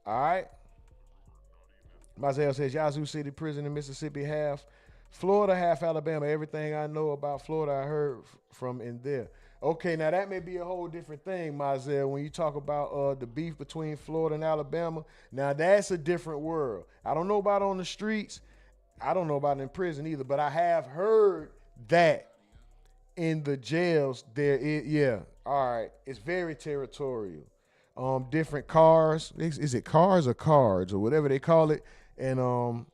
All right? Mazel says, Yazoo City Prison in Mississippi, half Florida, half Alabama. Everything I know about Florida, I heard from in there. Okay, now that may be a whole different thing, Mazel, when you talk about the beef between Florida and Alabama. Now, that's a different world. I don't know about on the streets. I don't know about in prison either, but I have heard that in the jails there is, yeah, all right, it's very territorial. Different cars. Is it cars or cards or whatever they call it? And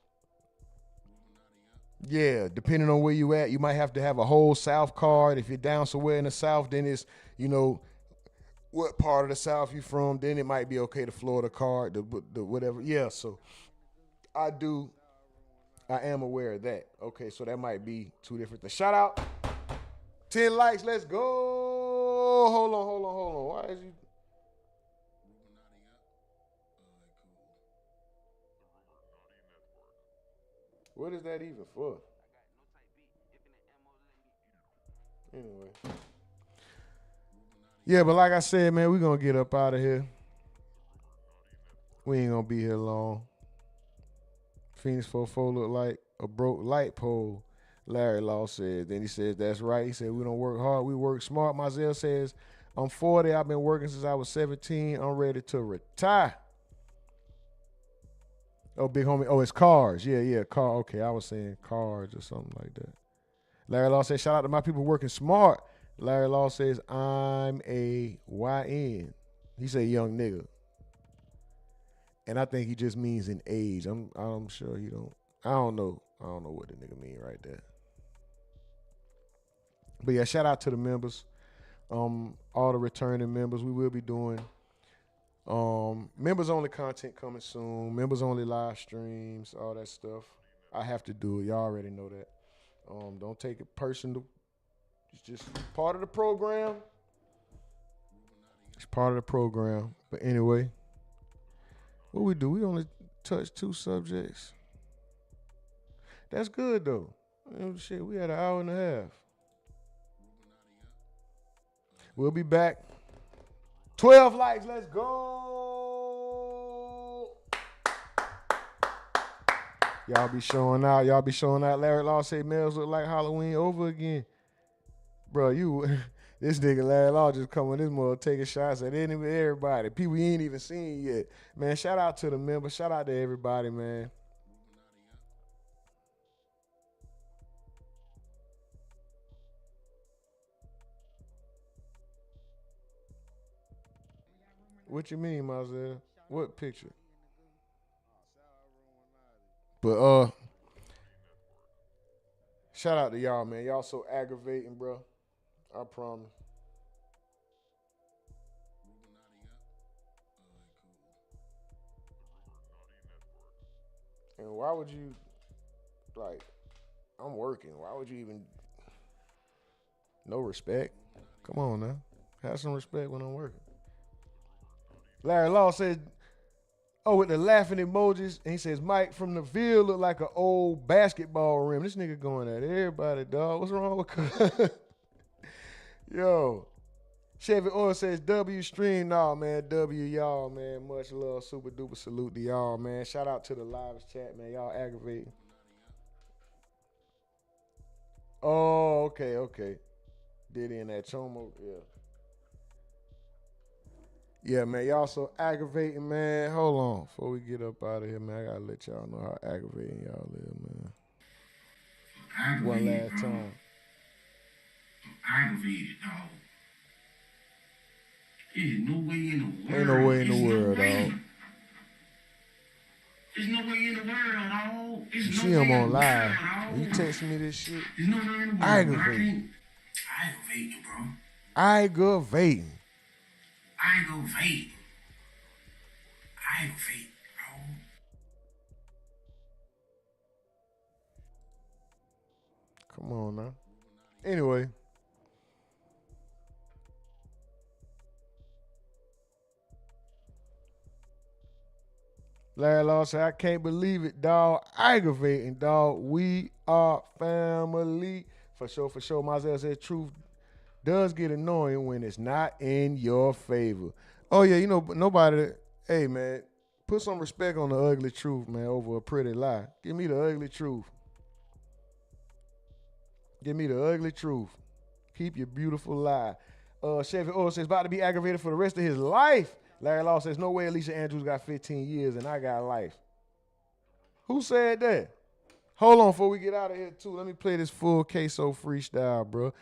Yeah, depending on where you at, you might have to have a whole South card. If you're down somewhere in the South, then it's, what part of the South you from. Then it might be okay, the Florida card, the whatever. Yeah, so I am aware of that. Okay, so that might be two different things. Shout out. 10 likes, let's go. Hold on. Why is you? What is that even for? Anyway. Yeah, but like I said, man, we're going to get up out of here. We ain't going to be here long. Phoenix 44 look like a broke light pole, Larry Law said. Then he says, that's right. He said, we don't work hard, we work smart. Mazel says, I'm 40. I've been working since I was 17. I'm ready to retire. Oh, big homie. Oh, it's cars. Yeah, car. Okay, I was saying cars or something like that. Larry Law says, shout out to my people working smart. Larry Law says, I'm a YN. He said young nigga. And I think he just means in age. I'm sure he don't. I don't know what the nigga mean right there. But yeah, shout out to the members. All the returning members. We will be doing members only content coming soon. Members only live streams, all that stuff. I have to do it. Y'all already know that. Don't take it personal. It's just part of the program. It's part of the program. But anyway, what we do, we only touch 2 subjects. That's good though. Shit, we had an hour and a half. We'll be back. 12 likes, let's go. Y'all be showing out. Larry Law say males look like Halloween over again. Bro, this nigga Larry Law just come on this mother taking shots at everybody. People we ain't even seen yet. Man, shout out to the members. Shout out to everybody, man. What you mean, Mazel? What picture? But shout out to y'all, man. Y'all so aggravating, bro. I promise. And why would you, I'm working. Why would you even, no respect? Come on now. Have some respect when I'm working. Larry Law said, with the laughing emojis, and he says, Mike from the Ville look like an old basketball rim. This nigga going at everybody, dog. What's wrong with Yo. Chevy Oil says, W stream. Nah, man, W y'all, man. Much love, super duper salute to y'all, man. Shout out to the live chat, man. Y'all aggravating. Oh, okay. Diddy and that Chomo, yeah. Yeah, man, y'all so aggravating, man. Hold on. Before we get up out of here, man, I gotta let y'all know how aggravating y'all is, man. One last time. Aggravated, dog. There's no way in the world. Ain't no way in the world, dog. There's no way in the world, dog. You see him on live. You texting me this shit. There's no way in the world. Aggravating. Aggravating, bro. Aggravating. Aggravating, bro. Come on now. Anyway. Larry Law said, I can't believe it, dog. Aggravating, dog. We are family. For sure. Mazel said, truth does get annoying when it's not in your favor. Oh, yeah, nobody, hey, man, put some respect on the ugly truth, man, over a pretty lie. Give me the ugly truth. Give me the ugly truth. Keep your beautiful lie. Chevy Oil says, about to be aggravated for the rest of his life. Larry Law says, no way Alicia Andrews got 15 years and I got life. Who said that? Hold on, before we get out of here, too, let me play this full queso freestyle, bro.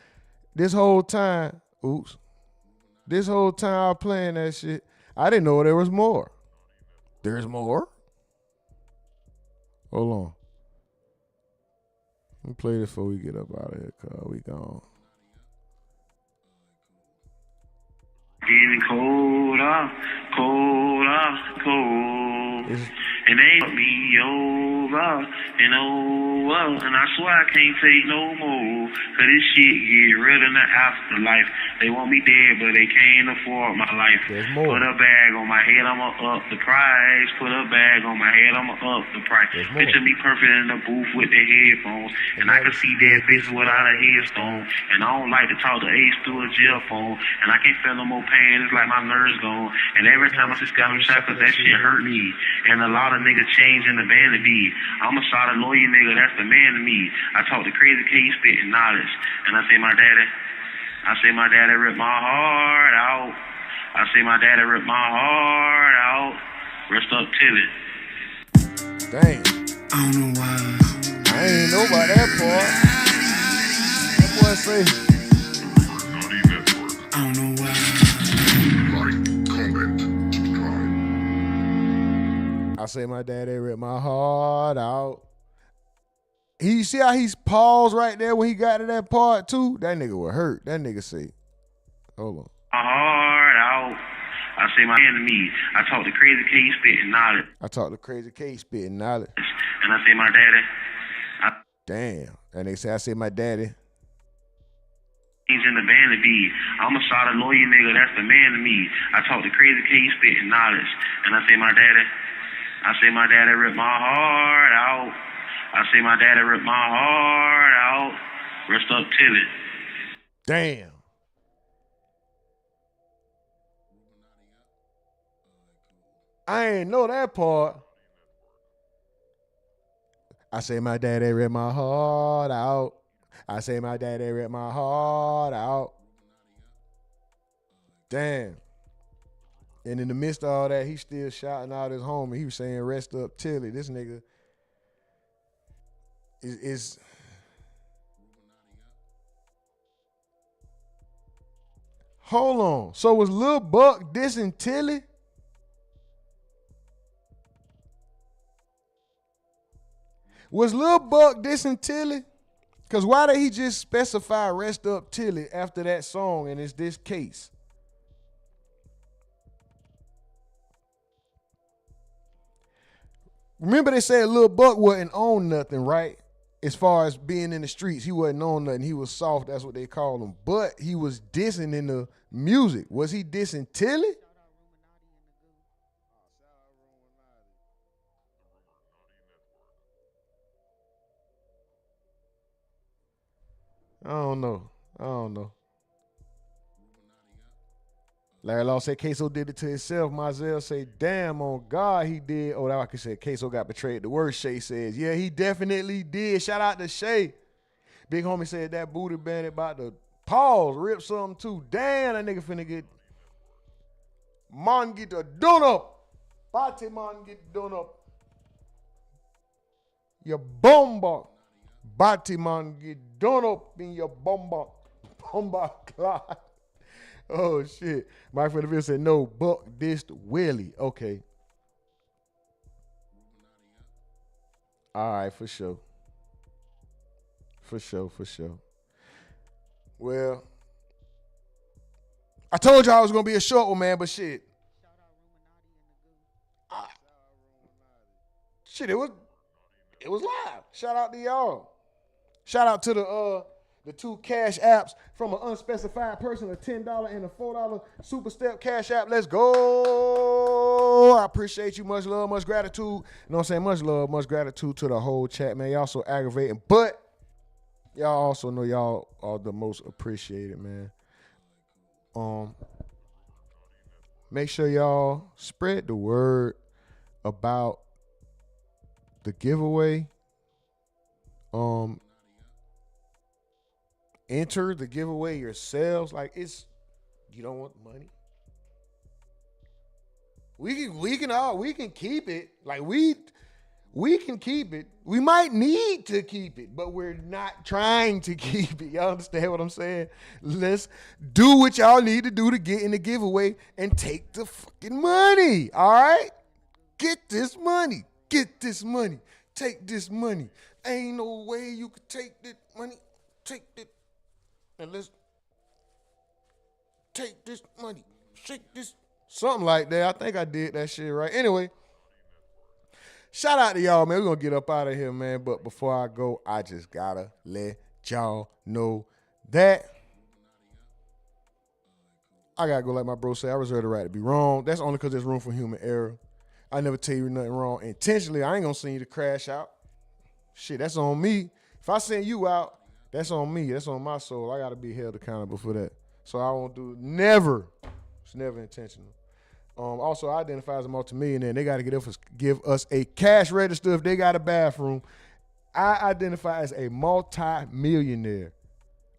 This whole time I was playing that shit, I didn't know there was more. There's more? Hold me play this before we get up out of here, cuz we gone. Getting colder, colder, cold. And they put me over and over. And I swear I can't take no more. Cause this shit get real in the afterlife. They want me dead, but they can't afford my life. Put a bag on my head, I'ma up the price. Put a bag on my head, I'ma up the price. Picture me perfect in the booth with the headphones. And I can see dead faces without a headstone. And I don't like to talk to Ace through a jail phone. And I can't feel no more pain, it's like my nerves gone. And every time I see scouting shot, cause that shit hurt me. And a lot of niggas change in the band to be. I'm a solid lawyer nigga, that's the man to me. I talk to crazy K, spitting knowledge. And I say my daddy ripped my heart out. I say my daddy ripped my heart out. Rest up Tilly. Dang. I don't know why. I ain't know about that part. That boy say. I don't know why. I say my daddy ripped my heart out. You see how he's paused right there when he got to that part too? That nigga was hurt. That nigga say, hold on. My heart out. I say my enemy. I talk to crazy K, spitting knowledge. I talk to crazy K, spitting knowledge. And I say my daddy. Damn. And they say I say my daddy. He's in the band to be. I'm a solid lawyer nigga, that's the man to me. I talk to crazy K, spitting knowledge. And I say my daddy ripped my heart out. I say my daddy ripped my heart out. Rest up Tilly. Damn. I ain't know that part. I say my daddy ripped my heart out. I say my daddy ripped my heart out. Damn. And in the midst of all that, he's still shouting out his homie. He was saying, rest up Tilly. This nigga is hold on. So was Lil Buck dissing Tilly? Was Lil Buck dissing Tilly? Because why did he just specify rest up Tilly after that song and it's this case? Remember they said Lil Buck wasn't on nothing, right? As far as being in the streets, he wasn't on nothing. He was soft, that's what they call him. But he was dissing in the music. Was he dissing Tilly? I don't know. Larry Law said Queso did it to himself. Mazel say, damn, on God he did. Oh, that I could say Queso got betrayed. The worst Shay says, yeah, he definitely did. Shout out to Shay. Big homie said that booty bandit about to pause, rip something too. Damn, that nigga finna get man get the done up. Bati man get done up. Your bomba. Bati man get done up in your bomba. Bomba clock. Oh, shit. Mike from the video said, no, Buck dissed Willie. Okay. All right, for sure. Well, I told y'all it was going to be a short one, man, but shit. Shit, it was live. Shout out to y'all. Shout out to the two cash apps from an unspecified person, a $10 and a $4 super step cash app. Let's go. I appreciate you. Much love, much gratitude. You know what I'm saying? Much love, much gratitude to the whole chat, man. Y'all so aggravating, but y'all also know y'all are the most appreciated, man. Make sure y'all spread the word about the giveaway. Enter the giveaway yourselves. Like, it's, you don't want money. We can keep it. Like, we can keep it. We might need to keep it, but we're not trying to keep it. Y'all understand what I'm saying? Let's do what y'all need to do to get in the giveaway and take the fucking money. All right? Get this money. take this money. Ain't no way you could take this money. Take it. And let's take this money. Shake this. Something like that. I think I did that shit right. Anyway, shout out to y'all, man. We're going to get up out of here, man. But before I go, I just got to let y'all know that I got to go like my bro said. I reserve the right to be wrong. That's only because there's room for human error. I never tell you nothing wrong intentionally. I ain't going to send you to crash out. Shit, that's on me. If I send you out, that's on me. That's on my soul. I got to be held accountable for that. So I won't do never. It's never intentional. Also, I identify as a multimillionaire. They got to give us a cash register if they got a bathroom. I identify as a multi-millionaire.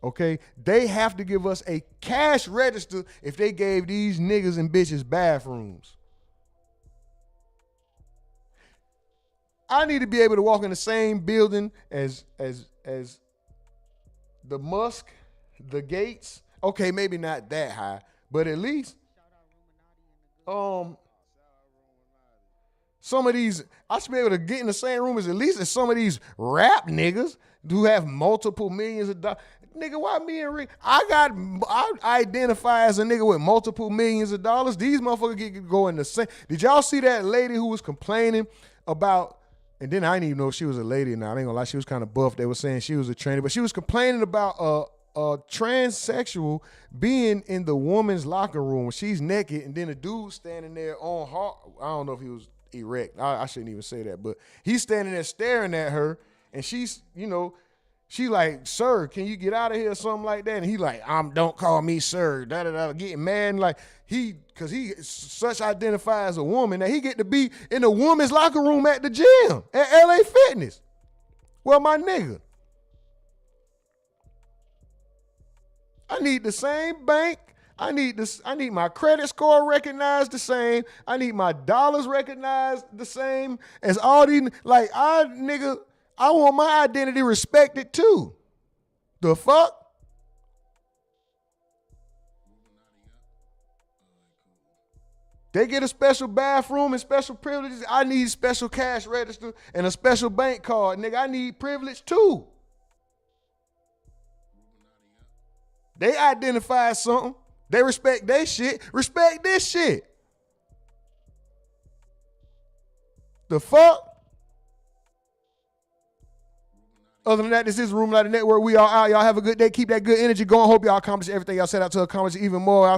Okay? They have to give us a cash register if they gave these niggas and bitches bathrooms. I need to be able to walk in the same building as the Musk, the Gates. Okay, maybe not that high, but at least some of these, I should be able to get in the same room as at least as some of these rap niggas who have multiple millions of dollars. Nigga, why me and Rick? I identify as a nigga with multiple millions of dollars. These motherfuckers get go in the same. Did y'all see that lady who was complaining about, and then I didn't even know if she was a lady or not. I ain't gonna lie, she was kind of buff. They were saying she was a tranny, but she was complaining about a transsexual being in the woman's locker room when she's naked, and then a dude standing there on her. I don't know if he was erect. I shouldn't even say that, but he's standing there staring at her, and she's, she like, sir, can you get out of here or something like that? And he like, don't call me sir, getting mad. And like, because he such identify as a woman that he get to be in the woman's locker room at the gym at LA Fitness. Well, my nigga, I need the same bank. I need my credit score recognized the same. I need my dollars recognized the same as all these. Like, I want my identity respected too. The fuck? They get a special bathroom and special privileges. I need special cash register and a special bank card. Nigga, I need privilege too. They identify as something. They respect their shit. Respect this shit. The fuck? Other than that, this is Rumonati Network. We are out. Y'all have a good day. Keep that good energy going. Hope y'all accomplish everything y'all set out to accomplish, even more.